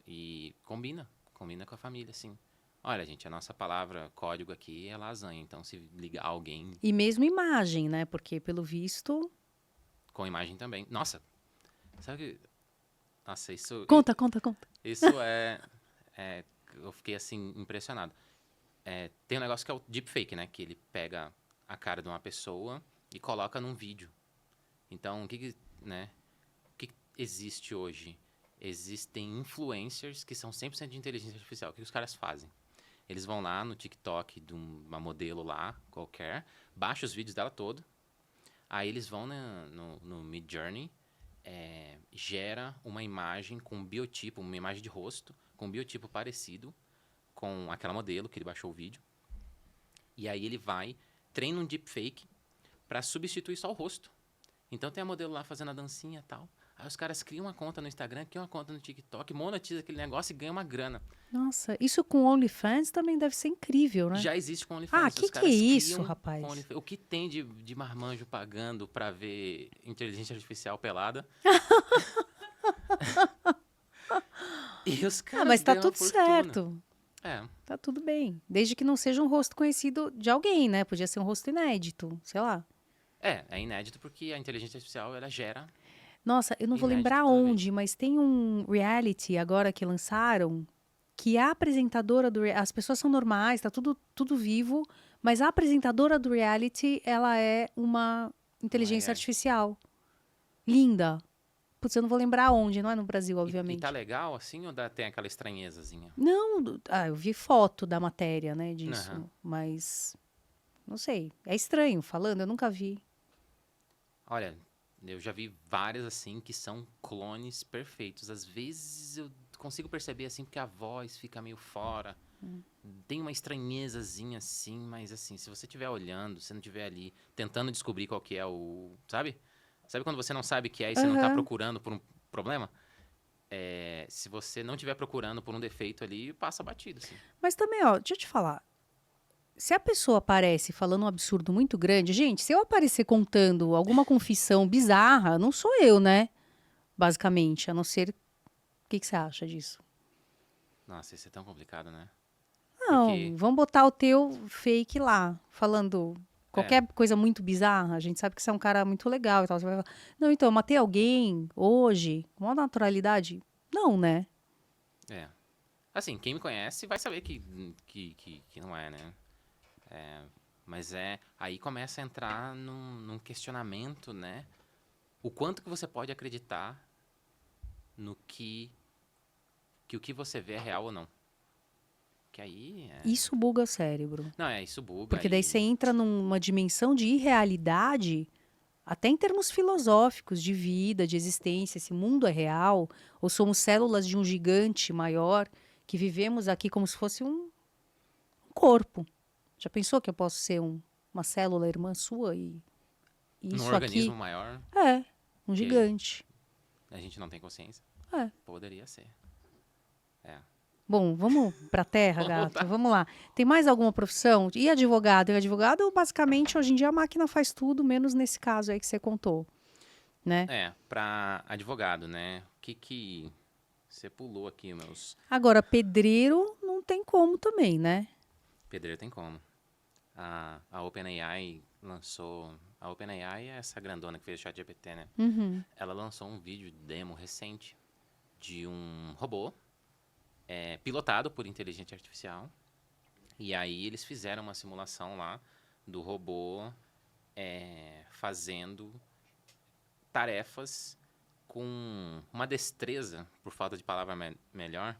[SPEAKER 2] e combina com a família, assim. Olha, gente, a nossa palavra código aqui é lasanha, então se ligar alguém
[SPEAKER 1] E mesmo imagem, né? Porque, pelo visto...
[SPEAKER 2] com imagem também. Nossa, sabe que... Nossa,
[SPEAKER 1] Conta.
[SPEAKER 2] isso eu fiquei, assim, impressionado. Tem um negócio que é o deepfake, né? Que ele pega a cara de uma pessoa e coloca num vídeo. Então, o que existe hoje? Existem influencers que são 100% de inteligência artificial. O que os caras fazem? Eles vão lá no TikTok de uma modelo lá, qualquer, baixa os vídeos dela todo, aí eles vão no Midjourney, gera uma imagem com um biotipo, uma imagem de rosto, com um biotipo parecido com aquela modelo que ele baixou o vídeo, e aí ele vai, treina um deepfake para substituir só o rosto. Então tem a modelo lá fazendo a dancinha e tal. Aí os caras criam uma conta no Instagram, criam uma conta no TikTok, monetiza aquele negócio e ganha uma grana.
[SPEAKER 1] Nossa, isso com OnlyFans também deve ser incrível, né?
[SPEAKER 2] Já existe com OnlyFans.
[SPEAKER 1] Ah,
[SPEAKER 2] Os
[SPEAKER 1] que
[SPEAKER 2] caras
[SPEAKER 1] é isso,
[SPEAKER 2] criam
[SPEAKER 1] rapaz?
[SPEAKER 2] com OnlyFans. O que tem de marmanjo pagando pra ver inteligência artificial pelada? E os caras
[SPEAKER 1] Mas tá
[SPEAKER 2] ganham uma
[SPEAKER 1] tudo
[SPEAKER 2] fortuna.
[SPEAKER 1] certo.
[SPEAKER 2] É,
[SPEAKER 1] Tá tudo bem. Desde que não seja um rosto conhecido de alguém, né? Podia ser um rosto inédito, sei lá.
[SPEAKER 2] é inédito porque a inteligência artificial, ela gera...
[SPEAKER 1] Nossa, eu não vou
[SPEAKER 2] Inédito
[SPEAKER 1] lembrar
[SPEAKER 2] toda vez.
[SPEAKER 1] onde, mas tem um reality agora que lançaram que a apresentadora as pessoas são normais, tá tudo vivo, mas a apresentadora do reality, ela é uma inteligência
[SPEAKER 2] AI.
[SPEAKER 1] artificial. Linda. Putz, eu não vou lembrar onde, não é no Brasil,
[SPEAKER 2] E
[SPEAKER 1] obviamente.
[SPEAKER 2] tá legal assim ou tem aquela estranhezazinha?
[SPEAKER 1] Não, eu vi foto da matéria, né, disso,
[SPEAKER 2] Aham.
[SPEAKER 1] mas não sei. É estranho falando, eu nunca vi.
[SPEAKER 2] Olha, eu já vi várias assim que são clones perfeitos. Às vezes eu consigo perceber assim porque a voz fica meio fora. Tem uma estranhezazinha assim, mas assim, se você estiver olhando, se não estiver ali tentando descobrir qual que é sabe? Sabe quando você não sabe o que é e você não tá
[SPEAKER 1] Aham.
[SPEAKER 2] procurando por um problema? Se você não estiver procurando por um defeito ali, passa batido, assim.
[SPEAKER 1] Mas também, ó, deixa eu te falar. Se a pessoa aparece falando um absurdo muito grande, gente, se eu aparecer contando alguma confissão bizarra, não sou eu, né? Basicamente, a não ser. O que você acha disso?
[SPEAKER 2] Nossa, isso é tão complicado, né?
[SPEAKER 1] Não,
[SPEAKER 2] Porque-
[SPEAKER 1] vamos botar o teu fake lá, falando qualquer coisa muito bizarra. A gente sabe que você é um cara muito legal e tal. Você vai falar, não, então, eu matei alguém hoje, com maior naturalidade. Não, né?
[SPEAKER 2] Assim, quem me conhece vai saber que não é, né? Mas aí começa a entrar num questionamento, né? O quanto que você pode acreditar no que o que você vê é real ou não. Que aí
[SPEAKER 1] Isso buga o cérebro.
[SPEAKER 2] Não, isso buga.
[SPEAKER 1] Porque daí você entra numa dimensão de irrealidade, até em termos filosóficos, de vida, de existência. Esse mundo é real? Ou somos células de um gigante maior que vivemos aqui como se fosse um corpo? Já pensou que eu posso ser uma célula irmã sua e
[SPEAKER 2] Num
[SPEAKER 1] isso
[SPEAKER 2] organismo
[SPEAKER 1] aqui
[SPEAKER 2] maior,
[SPEAKER 1] é um gigante?
[SPEAKER 2] a gente não tem consciência.
[SPEAKER 1] É.
[SPEAKER 2] Poderia ser.
[SPEAKER 1] Bom, vamos pra terra,
[SPEAKER 2] Vamos
[SPEAKER 1] gato.
[SPEAKER 2] voltar.
[SPEAKER 1] Vamos lá. Tem mais alguma profissão? E advogado? E advogado, basicamente, hoje em dia a máquina faz tudo, menos nesse caso aí que você contou, né?
[SPEAKER 2] Pra advogado, né? O que você pulou aqui, meus...
[SPEAKER 1] Agora, pedreiro não tem como também, né?
[SPEAKER 2] Pedreiro tem como. a OpenAI lançou... A OpenAI é essa grandona que fez o ChatGPT, né?
[SPEAKER 1] Uhum.
[SPEAKER 2] Ela lançou um vídeo demo recente de um robô pilotado por inteligência artificial. E aí eles fizeram uma simulação lá do robô fazendo tarefas com uma destreza, por falta de palavra melhor,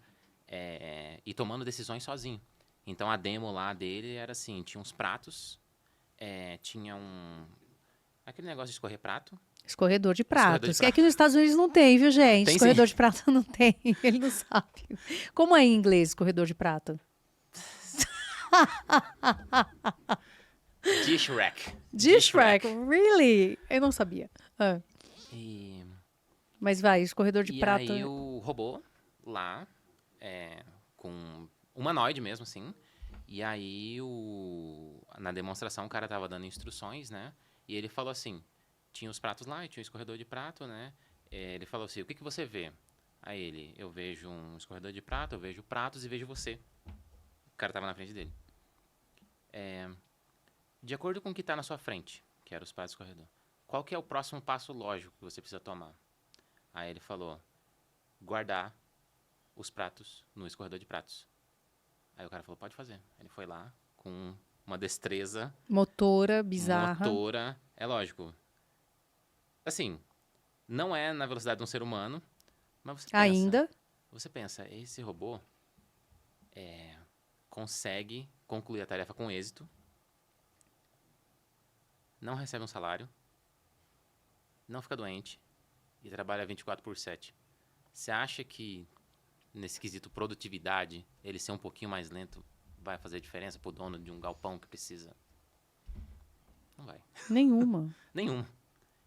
[SPEAKER 2] e tomando decisões sozinho. Então a demo lá dele era assim, tinha uns pratos, tinha aquele negócio de escorrer prato.
[SPEAKER 1] Escorredor de
[SPEAKER 2] Escorredor de
[SPEAKER 1] pratos. Que
[SPEAKER 2] prato.
[SPEAKER 1] aqui nos Estados Unidos não tem, viu, gente?
[SPEAKER 2] Tem
[SPEAKER 1] Escorredor
[SPEAKER 2] sim.
[SPEAKER 1] de prato não tem. Ele não sabe. Como é em inglês, escorredor de prato?
[SPEAKER 2] Dish rack.
[SPEAKER 1] Dish rack. Really? Eu não sabia. Ah,
[SPEAKER 2] E,
[SPEAKER 1] mas vai, escorredor de
[SPEAKER 2] e
[SPEAKER 1] prato.
[SPEAKER 2] aí o robô lá, com humanoide mesmo, assim. E aí na demonstração o cara tava dando instruções, né? E ele falou assim, tinha os pratos lá e tinha o escorredor de prato, né? Ele falou assim, o que que você vê? Aí ele, eu vejo um escorredor de prato, eu vejo pratos e vejo você. O cara tava na frente dele. De acordo com o que está na sua frente, que era os pratos do escorredor, qual que é o próximo passo lógico que você precisa tomar? Aí ele falou, guardar os pratos no escorredor de pratos. Aí o cara falou, pode fazer. Ele foi lá com uma destreza
[SPEAKER 1] Motora, bizarra.
[SPEAKER 2] motora. É lógico. Assim, não é na velocidade de um ser humano, mas você pensa...
[SPEAKER 1] Ainda.
[SPEAKER 2] Você pensa, esse robô consegue concluir a tarefa com êxito, não recebe um salário, não fica doente e trabalha 24/7. Você acha que nesse quesito produtividade, ele ser um pouquinho mais lento vai fazer diferença pro dono de um galpão que precisa? Não vai.
[SPEAKER 1] Nenhuma.
[SPEAKER 2] Nenhum.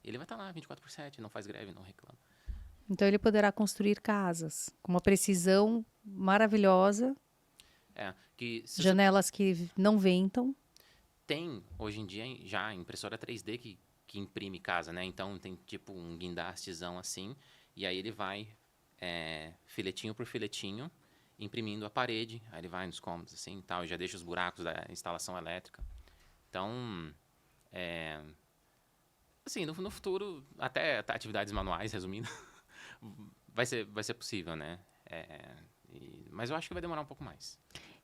[SPEAKER 2] Ele vai estar lá 24/7, não faz greve, não reclama.
[SPEAKER 1] Então ele poderá construir casas com uma precisão maravilhosa,
[SPEAKER 2] Que se você
[SPEAKER 1] janelas que não ventam.
[SPEAKER 2] tem, hoje em dia, já impressora 3D que imprime casa, né? Então tem tipo um guindastezão assim, e aí ele vai filetinho por filetinho, imprimindo a parede, aí ele vai nos cômodos assim e tal, e já deixa os buracos da instalação elétrica. Então, assim, no futuro, até atividades manuais, resumindo, vai ser possível, né? Mas eu acho que vai demorar um pouco mais.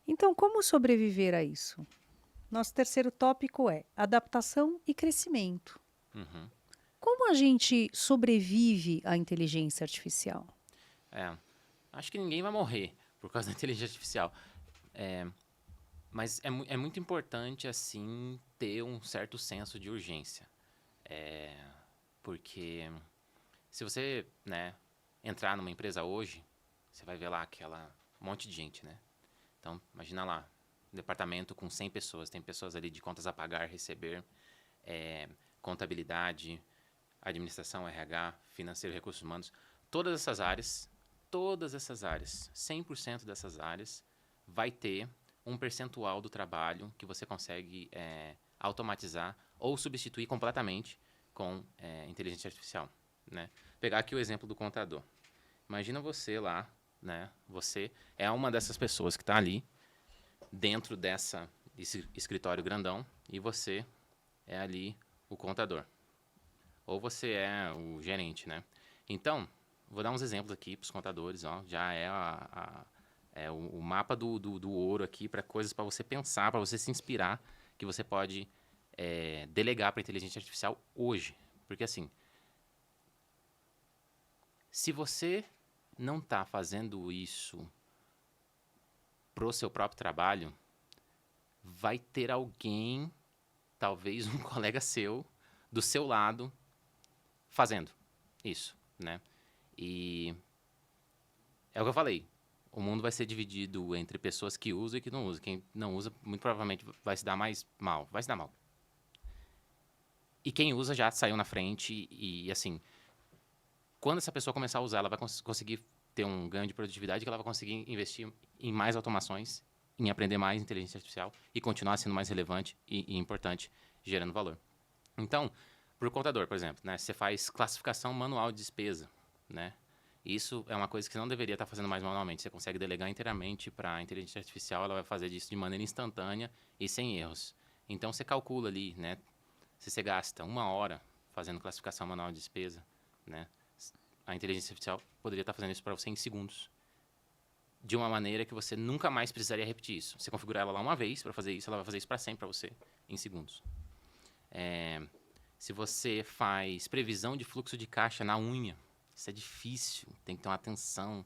[SPEAKER 1] Então, como sobreviver a isso? Nosso terceiro tópico é adaptação e crescimento.
[SPEAKER 2] Uhum.
[SPEAKER 1] Como a gente sobrevive à inteligência artificial?
[SPEAKER 2] Acho que ninguém vai morrer por causa da inteligência artificial. Mas é muito importante, assim, ter um certo senso de urgência. Porque se você, né, entrar numa empresa hoje, você vai ver lá aquela monte de gente, né? Então, imagina lá, um departamento com 100 pessoas. Tem pessoas ali de contas a pagar, receber, contabilidade, administração, RH, financeiro, recursos humanos. Todas essas áreas, 100% dessas áreas, vai ter um percentual do trabalho que você consegue automatizar ou substituir completamente com inteligência artificial, né? Pegar aqui o exemplo do contador. Imagina você lá, né? Você é uma dessas pessoas que está ali dentro desse escritório grandão e você é ali o contador. Ou você é o gerente, né? Então, vou dar uns exemplos aqui para os contadores, ó. Já é o mapa do ouro aqui para coisas para você pensar, para você se inspirar, que você pode delegar para a inteligência artificial hoje. Porque assim, se você não está fazendo isso pro seu próprio trabalho, vai ter alguém, talvez um colega seu, do seu lado, fazendo isso, né? E é o que eu falei. O mundo vai ser dividido entre pessoas que usam e que não usam. Quem não usa, muito provavelmente, vai se dar mais mal. Vai se dar mal. E quem usa já saiu na frente e assim, quando essa pessoa começar a usar, ela vai conseguir ter um ganho de produtividade, que ela vai conseguir investir em mais automações, em aprender mais inteligência artificial e continuar sendo mais relevante e importante, gerando valor. Então, para o contador, por exemplo, né, você faz classificação manual de despesa, né? Isso é uma coisa que você não deveria estar fazendo mais manualmente. Você consegue delegar inteiramente para a inteligência artificial, ela vai fazer isso de maneira instantânea e sem erros. Então, você calcula ali, né? Se você gasta 1 hora fazendo classificação manual de despesa, né? A inteligência artificial poderia estar fazendo isso para você em segundos. De uma maneira que você nunca mais precisaria repetir isso. Você configura ela lá uma vez para fazer isso, ela vai fazer isso para sempre para você, em segundos. Se você faz previsão de fluxo de caixa na unha, isso é difícil, tem que ter uma atenção,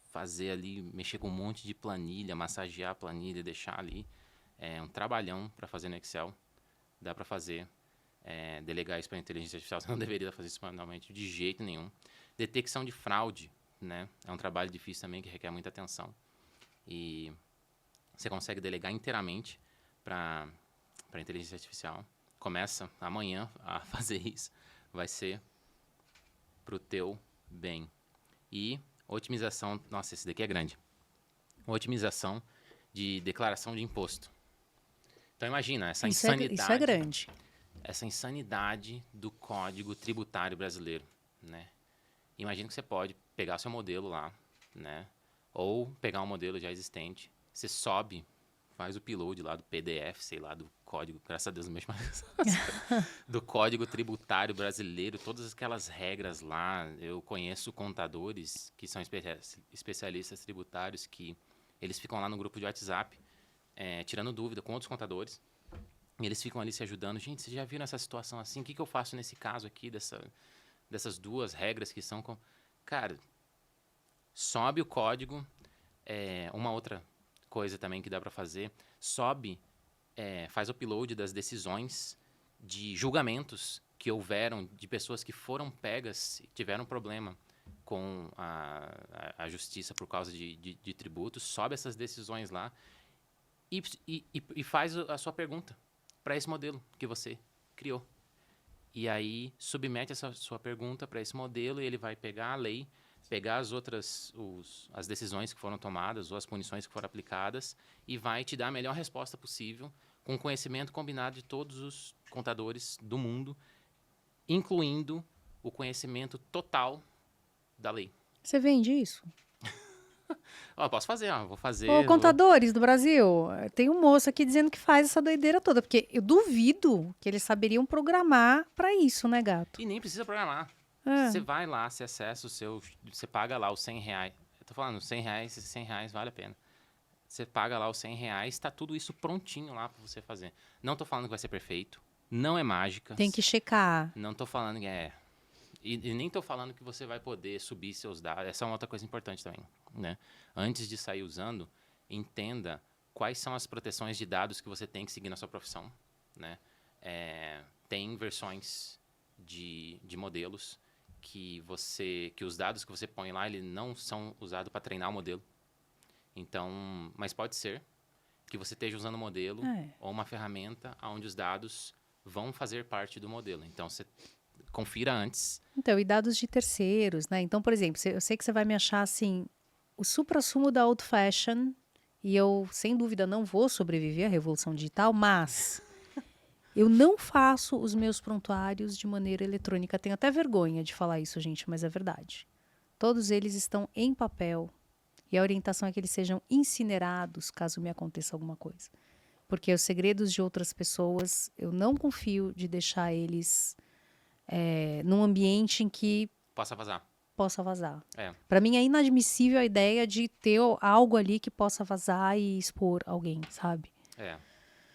[SPEAKER 2] fazer ali, mexer com um monte de planilha, massagear a planilha, deixar ali. É um trabalhão para fazer no Excel. Dá para fazer, delegar isso para a inteligência artificial. Você não deveria fazer isso manualmente de jeito nenhum. Detecção de fraude, né? É um trabalho difícil também, que requer muita atenção. E você consegue delegar inteiramente para a inteligência artificial. Começa amanhã a fazer isso. Vai ser para o teu bem. E otimização... Nossa, esse daqui é grande. Otimização de declaração de imposto. Então, imagina, essa insanidade...
[SPEAKER 1] Isso é grande.
[SPEAKER 2] Essa insanidade do Código Tributário Brasileiro, né? Imagina que você pode pegar seu modelo lá, né? Ou pegar um modelo já existente. Você sobe, faz o upload lá do PDF, sei lá, do código. Graças a Deus não mexe mais. Do Código Tributário Brasileiro, todas aquelas regras lá. Eu conheço contadores que são especialistas tributários que eles ficam lá no grupo de WhatsApp, tirando dúvida com outros contadores. E eles ficam ali se ajudando. Gente, vocês já viram essa situação assim? O que eu faço nesse caso aqui, dessas duas regras que são... Cara, sobe o código. Uma outra coisa também que dá para fazer, faz o upload das decisões de julgamentos que houveram de pessoas que foram pegas e tiveram problema com a justiça por causa de tributos. Sobe essas decisões lá e faz a sua pergunta para esse modelo que você criou. E aí, submete essa sua pergunta para esse modelo e ele vai pegar a lei, pegar as decisões que foram tomadas ou as punições que foram aplicadas e vai te dar a melhor resposta possível com o conhecimento combinado de todos os contadores do mundo, incluindo o conhecimento total da lei.
[SPEAKER 1] Você vende isso?
[SPEAKER 2] Posso fazer, vou fazer.
[SPEAKER 1] Ô, contadores do Brasil, tem um moço aqui dizendo que faz essa doideira toda, porque eu duvido que eles saberiam programar para isso, né, gato?
[SPEAKER 2] E nem precisa programar. Você vai lá, você acessa você paga lá os R$100. Eu tô falando, esses R$100 vale a pena. Você paga lá os R$100, está tudo isso prontinho lá para você fazer. Não tô falando que vai ser perfeito, não é mágica.
[SPEAKER 1] Tem que checar.
[SPEAKER 2] Não tô falando que E nem tô falando que você vai poder subir seus dados. Essa é uma outra coisa importante também, né? Antes de sair usando, entenda quais são as proteções de dados que você tem que seguir na sua profissão, né? Tem versões de modelos que os dados que você põe lá, eles não são usados para treinar o modelo. Então, mas pode ser que você esteja usando um modelo ou uma ferramenta onde os dados vão fazer parte do modelo. Então, você confira antes.
[SPEAKER 1] Então, e dados de terceiros, né? Então, por exemplo, eu sei que você vai me achar assim, o suprassumo da old fashion, e eu, sem dúvida, não vou sobreviver à revolução digital, mas eu não faço os meus prontuários de maneira eletrônica. Tenho até vergonha de falar isso, gente, mas é verdade. Todos eles estão em papel, e a orientação é que eles sejam incinerados, caso me aconteça alguma coisa. Porque os segredos de outras pessoas, eu não confio de deixar eles num ambiente em que
[SPEAKER 2] possa vazar.
[SPEAKER 1] Para mim é inadmissível a ideia de ter algo ali que possa vazar e expor alguém, sabe?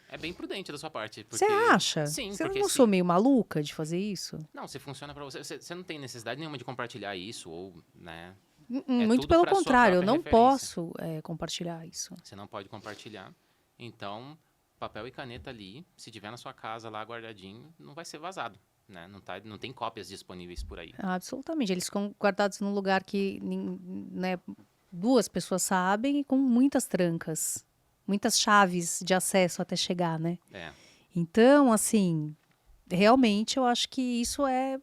[SPEAKER 2] É bem prudente da sua parte.
[SPEAKER 1] Você acha?
[SPEAKER 2] Sim,
[SPEAKER 1] porque não sou meio maluca de fazer isso?
[SPEAKER 2] Não, se funciona para você. Você não tem necessidade nenhuma de compartilhar isso ou, né?
[SPEAKER 1] Muito pelo contrário, eu não posso compartilhar isso.
[SPEAKER 2] Você não pode compartilhar. Então, papel e caneta ali, se tiver na sua casa lá guardadinho, não vai ser vazado. Né? Não tem cópias disponíveis por aí.
[SPEAKER 1] Absolutamente. Eles ficam guardados num lugar que, né, 2 pessoas sabem e com muitas trancas. Muitas chaves de acesso até chegar, né? Então, assim, realmente eu acho que isso é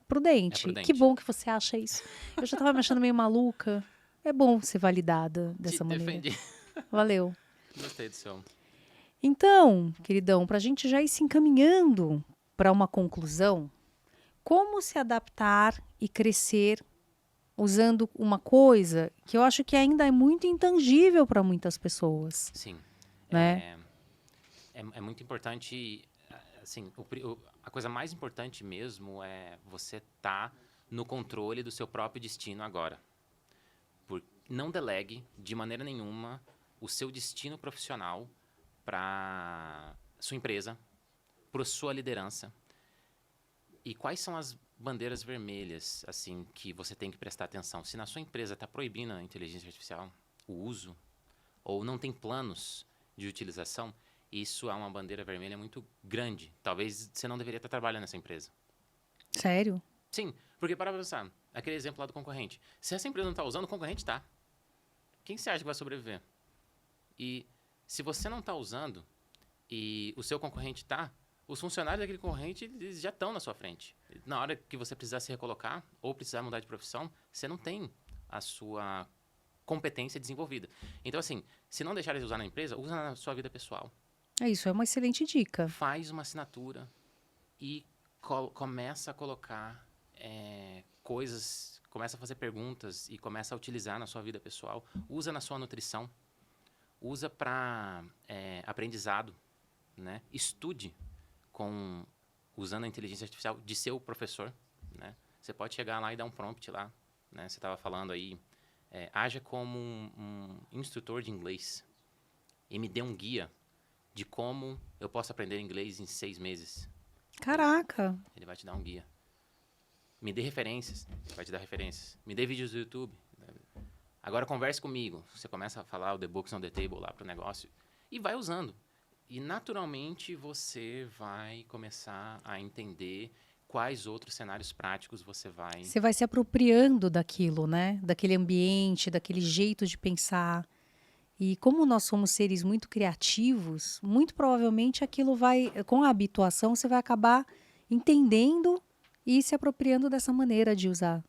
[SPEAKER 1] prudente. Que bom que você acha isso. Eu já estava me achando meio maluca. É bom ser validada dessa maneira.
[SPEAKER 2] Defendi.
[SPEAKER 1] Valeu.
[SPEAKER 2] Gostei do seu.
[SPEAKER 1] Então, queridão, para a gente já ir se encaminhando para uma conclusão, como se adaptar e crescer usando uma coisa que eu acho que ainda é muito intangível para muitas pessoas.
[SPEAKER 2] Sim.
[SPEAKER 1] Né?
[SPEAKER 2] É muito importante, assim, a coisa mais importante mesmo é você estar no controle do seu próprio destino agora. Não delegue de maneira nenhuma o seu destino profissional para sua empresa, para sua liderança. E quais são as bandeiras vermelhas, assim, que você tem que prestar atenção? Se na sua empresa está proibindo a inteligência artificial, o uso, ou não tem planos de utilização, isso é uma bandeira vermelha muito grande. Talvez você não deveria estar trabalhando nessa empresa.
[SPEAKER 1] Sério?
[SPEAKER 2] Sim, porque para pensar, aquele exemplo lá do concorrente. Se essa empresa não está usando, o concorrente está. Quem você acha que vai sobreviver? E se você não está usando e o seu concorrente está, os funcionários daquele concorrente eles já estão na sua frente. Na hora que você precisar se recolocar ou precisar mudar de profissão, você não tem a sua competência desenvolvida. Então, assim, se não deixar de usar na empresa, usa na sua vida pessoal.
[SPEAKER 1] Isso é uma excelente dica.
[SPEAKER 2] Faz uma assinatura e começa a colocar coisas, começa a fazer perguntas e começa a utilizar na sua vida pessoal. Usa na sua nutrição. Usa para aprendizado, né? Estude usando a inteligência artificial de seu professor, né? Você pode chegar lá e dar um prompt lá, né? Você estava falando aí, haja como um instrutor de inglês e me dê um guia de como eu posso aprender inglês em 6 meses.
[SPEAKER 1] Caraca!
[SPEAKER 2] Ele vai te dar um guia. Me dê referências, ele vai te dar referências. Me dê vídeos do YouTube. Agora converse comigo. Você começa a falar o The Books on the Table lá para o negócio e vai usando. E naturalmente você vai começar a entender quais outros cenários práticos você vai...
[SPEAKER 1] Você vai se apropriando daquilo, né? Daquele ambiente, daquele jeito de pensar. E como nós somos seres muito criativos, muito provavelmente aquilo vai, com a habituação, você vai acabar entendendo e se apropriando dessa maneira de usar.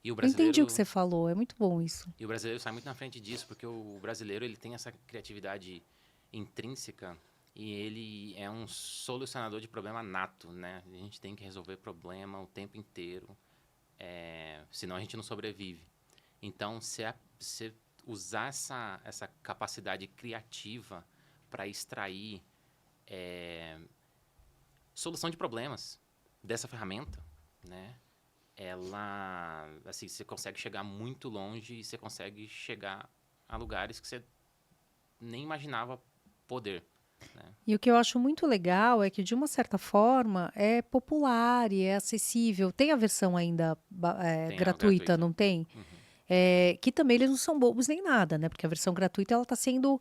[SPEAKER 2] E o
[SPEAKER 1] Eu entendi o que
[SPEAKER 2] brasileiro,
[SPEAKER 1] você falou, é muito bom isso.
[SPEAKER 2] e o brasileiro sai muito na frente disso, porque o brasileiro ele tem essa criatividade intrínseca e ele é um solucionador de problema nato, né? A gente tem que resolver problema o tempo inteiro, senão a gente não sobrevive. Então, você usar essa capacidade criativa para extrair solução de problemas dessa ferramenta, né? Ela, assim, você consegue chegar muito longe e você consegue chegar a lugares que você nem imaginava poder, né?
[SPEAKER 1] E o que eu acho muito legal é que, de uma certa forma, é popular e é acessível. Tem a versão ainda
[SPEAKER 2] Tem a
[SPEAKER 1] gratuita,
[SPEAKER 2] gratuita.
[SPEAKER 1] não tem?
[SPEAKER 2] Uhum.
[SPEAKER 1] Que também eles não são bobos nem nada, né? Porque a versão gratuita ela está sendo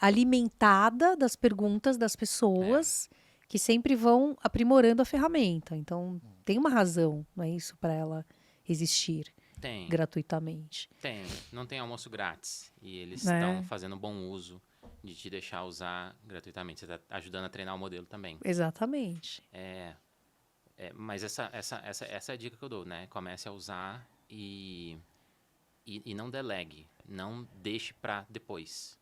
[SPEAKER 1] alimentada das perguntas das pessoas que sempre vão aprimorando a ferramenta. Então, tem uma razão, não é isso, para ela existir
[SPEAKER 2] Tem,
[SPEAKER 1] gratuitamente.
[SPEAKER 2] tem. Não tem almoço grátis. E eles
[SPEAKER 1] Né?
[SPEAKER 2] estão fazendo bom uso de te deixar usar gratuitamente. Você está ajudando a treinar o modelo também.
[SPEAKER 1] Exatamente.
[SPEAKER 2] Mas essa é a dica que eu dou, né? Comece a usar e não delegue. Não deixe para depois.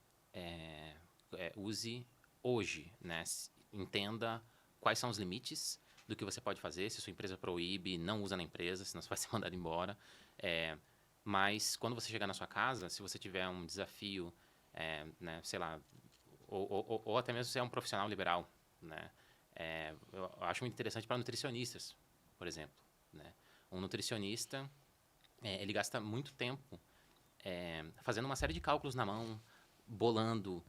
[SPEAKER 2] Use hoje, né? Entenda quais são os limites do que você pode fazer. Se sua empresa proíbe, não usa na empresa, senão você vai ser mandado embora. Mas quando você chegar na sua casa, se você tiver um desafio, né, sei lá, ou até mesmo se é um profissional liberal, né? Eu acho muito interessante para nutricionistas, por exemplo, né? Um nutricionista, ele gasta muito tempo fazendo uma série de cálculos na mão, bolando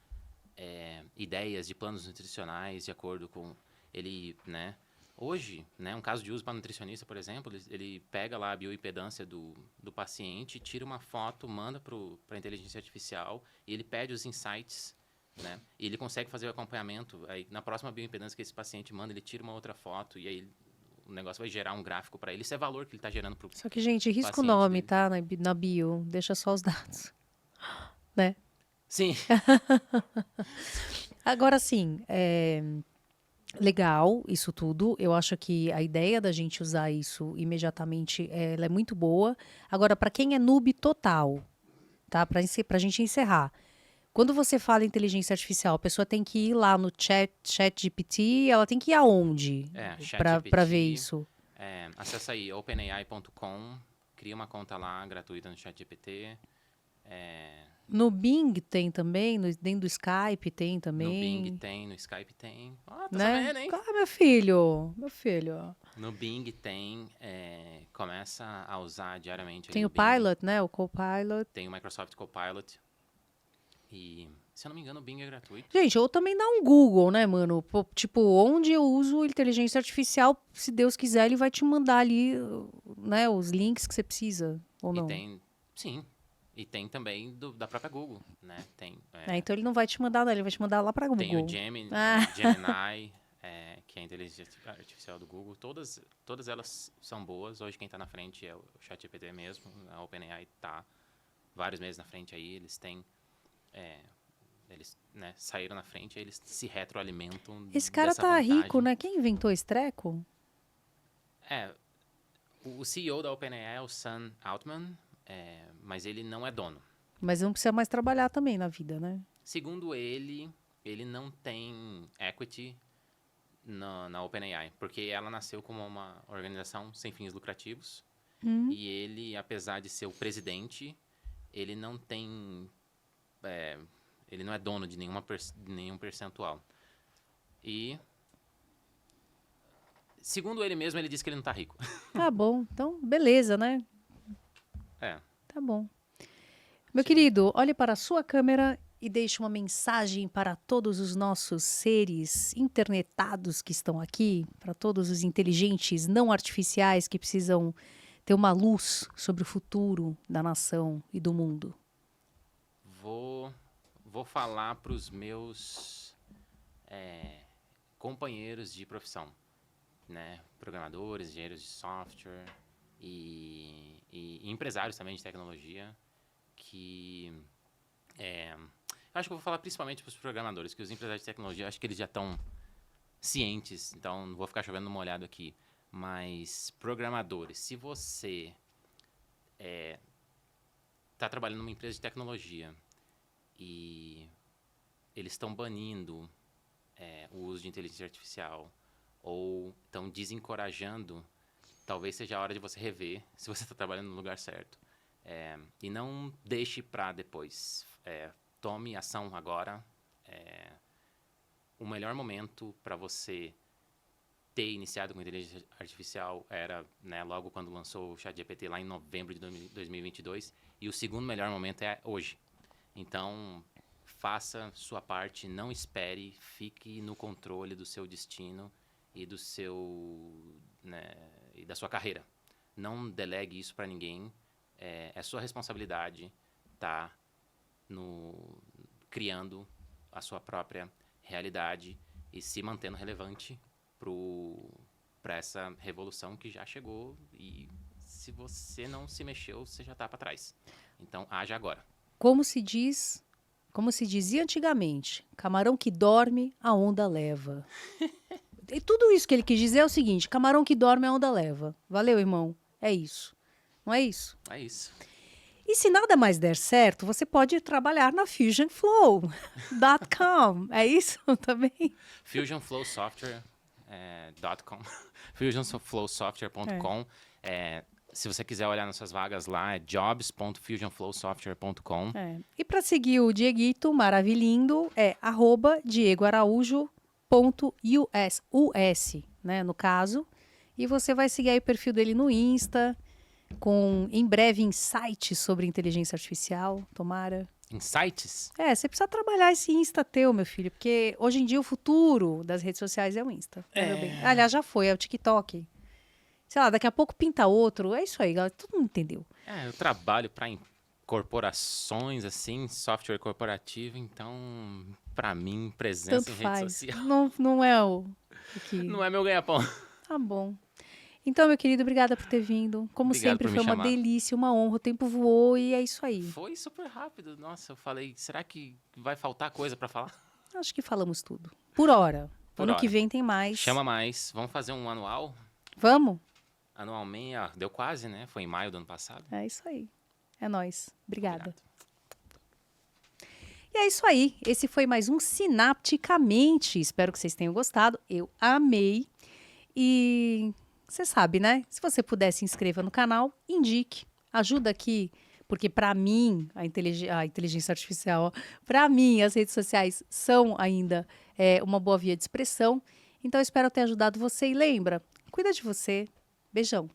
[SPEAKER 2] ideias de planos nutricionais de acordo com ele, né? Hoje, né, um caso de uso para nutricionista, por exemplo, ele pega lá a bioimpedância do paciente, tira uma foto, manda para a inteligência artificial e ele pede os insights, né? E ele consegue fazer o acompanhamento. Aí, na próxima bioimpedância que esse paciente manda, ele tira uma outra foto e aí o negócio vai gerar um gráfico para ele. Isso é valor que ele está gerando para o
[SPEAKER 1] Só que, gente, risca o
[SPEAKER 2] paciente
[SPEAKER 1] nome,
[SPEAKER 2] dele.
[SPEAKER 1] tá? Na bio. Deixa só os dados. Né?
[SPEAKER 2] Sim,
[SPEAKER 1] Agora, sim, legal isso tudo. Eu acho que a ideia da gente usar isso imediatamente ela é muito boa. Agora, para quem é noob total, tá? Pra gente encerrar. Quando você fala inteligência artificial, a pessoa tem que ir lá no chat GPT, ela tem que ir aonde para ver
[SPEAKER 2] ChatGPT.
[SPEAKER 1] isso?
[SPEAKER 2] Acessa aí openai.com, cria uma conta lá gratuita no ChatGPT.
[SPEAKER 1] No Bing tem também, dentro do Skype tem
[SPEAKER 2] No
[SPEAKER 1] também.
[SPEAKER 2] Bing tem, no Skype tem. Tá
[SPEAKER 1] Né?
[SPEAKER 2] sabendo, hein?
[SPEAKER 1] Ah, meu filho, meu filho.
[SPEAKER 2] No Bing tem, começa a usar diariamente.
[SPEAKER 1] Tem
[SPEAKER 2] no
[SPEAKER 1] o
[SPEAKER 2] Bing.
[SPEAKER 1] Pilot, né? O Copilot.
[SPEAKER 2] Tem o Microsoft Copilot. E, se eu não me engano, o Bing é gratuito.
[SPEAKER 1] Gente, ou também dá um Google, né, mano? Tipo, onde eu uso inteligência artificial, se Deus quiser, ele vai te mandar ali, né, os links que você precisa, ou não.
[SPEAKER 2] Sim. E tem também da própria Google, né?
[SPEAKER 1] Então ele não vai te mandar, não, ele vai te mandar lá pra Google.
[SPEAKER 2] Tem o Gemini, que é a inteligência artificial do Google. Todas elas são boas. Hoje quem está na frente é o ChatGPT mesmo. A OpenAI está vários meses na frente aí. Eles têm... eles saíram na frente e eles se retroalimentam.
[SPEAKER 1] Esse cara
[SPEAKER 2] dessa
[SPEAKER 1] tá
[SPEAKER 2] vantagem.
[SPEAKER 1] rico, né? Quem inventou esse treco?
[SPEAKER 2] O CEO da OpenAI é o Sam Altman, mas ele não é dono.
[SPEAKER 1] Mas não precisa mais trabalhar também na vida, né?
[SPEAKER 2] Segundo ele não tem equity na OpenAI, porque ela nasceu como uma organização sem fins lucrativos. E ele, apesar de ser o presidente, ele não tem... ele não é dono de nenhum percentual. E, segundo ele mesmo, ele disse que ele não tá rico.
[SPEAKER 1] Tá bom, então beleza, né? Tá bom. Meu querido, olhe para a sua câmera e deixe uma mensagem para todos os nossos seres internetados que estão aqui, para todos os inteligentes não artificiais que precisam ter uma luz sobre o futuro da nação e do mundo.
[SPEAKER 2] Vou falar para os meus companheiros de profissão, né? Programadores, engenheiros de software e empresários também de tecnologia, que eu acho que eu vou falar principalmente para os programadores, que os empresários de tecnologia, acho que eles já estão cientes, então não vou ficar chovendo no molhado aqui. Mas programadores, se você está trabalhando numa empresa de tecnologia e eles estão banindo o uso de inteligência artificial ou estão desencorajando, talvez seja a hora de você rever se você está trabalhando no lugar certo. E não deixe para depois. Tome ação agora. O melhor momento para você ter iniciado com inteligência artificial era, né, logo quando lançou o ChatGPT lá em novembro de 2022. E o segundo melhor momento é hoje. Então, faça sua parte, não espere, fique no controle do seu destino e do seu, né, e da sua carreira. Não delegue isso para ninguém. É sua responsabilidade estar criando a sua própria realidade e se mantendo relevante para essa revolução que já chegou, e se você não se mexeu, você já está para trás. Então, haja agora.
[SPEAKER 1] Como se dizia antigamente, camarão que dorme, a onda leva. E tudo isso que ele quis dizer é o seguinte: camarão que dorme, a onda leva. Valeu, irmão. É isso. Não é isso?
[SPEAKER 2] É isso.
[SPEAKER 1] E se nada mais der certo, você pode trabalhar na FusionFlow.com. É isso também?
[SPEAKER 2] FusionFlowSoftware.com. FusionFlowSoftware.com. Se você quiser olhar nossas vagas lá, é jobs.fusionflowsoftware.com.
[SPEAKER 1] E para seguir o Dieguito maravilhindo, é @diegoaraújo.us, né, no caso. E você vai seguir aí o perfil dele no Insta, com, em breve, insights sobre inteligência artificial, tomara.
[SPEAKER 2] Insights?
[SPEAKER 1] Você precisa trabalhar esse Insta teu, meu filho, porque hoje em dia o futuro das redes sociais é o Insta. Meu bem. Aliás, já foi, é o TikTok. Sei lá, daqui a pouco pinta outro. É isso aí, galera, todo mundo entendeu.
[SPEAKER 2] Eu trabalho para corporações, assim, software corporativo, então, para mim, presença
[SPEAKER 1] Tanto
[SPEAKER 2] em
[SPEAKER 1] faz.
[SPEAKER 2] rede social
[SPEAKER 1] Não é o que...
[SPEAKER 2] não é meu ganha-pão.
[SPEAKER 1] Tá bom. Então, meu querido, obrigada por ter vindo. Como
[SPEAKER 2] Obrigado
[SPEAKER 1] sempre,
[SPEAKER 2] por me
[SPEAKER 1] foi uma
[SPEAKER 2] chamar.
[SPEAKER 1] delícia, uma honra. O tempo voou e é isso aí.
[SPEAKER 2] Foi super rápido. Nossa, eu falei, será que vai faltar coisa para falar?
[SPEAKER 1] Acho que falamos tudo. Por hora.
[SPEAKER 2] Por
[SPEAKER 1] Ano
[SPEAKER 2] hora.
[SPEAKER 1] que vem tem mais.
[SPEAKER 2] Chama mais. Vamos fazer um anual?
[SPEAKER 1] Vamos?
[SPEAKER 2] Anualmente, deu quase, né? Foi em maio do ano passado.
[SPEAKER 1] É isso aí. É nóis. Obrigada.
[SPEAKER 2] Obrigado.
[SPEAKER 1] E é isso aí. Esse foi mais um Sinapticamente. Espero que vocês tenham gostado. Eu amei. E você sabe, né? Se você puder, se inscreva no canal, indique. Ajuda aqui Porque para mim, a inteligência artificial, para mim, as redes sociais são ainda uma boa via de expressão. Então, eu espero ter ajudado você. E lembra, cuida de você. Beijão.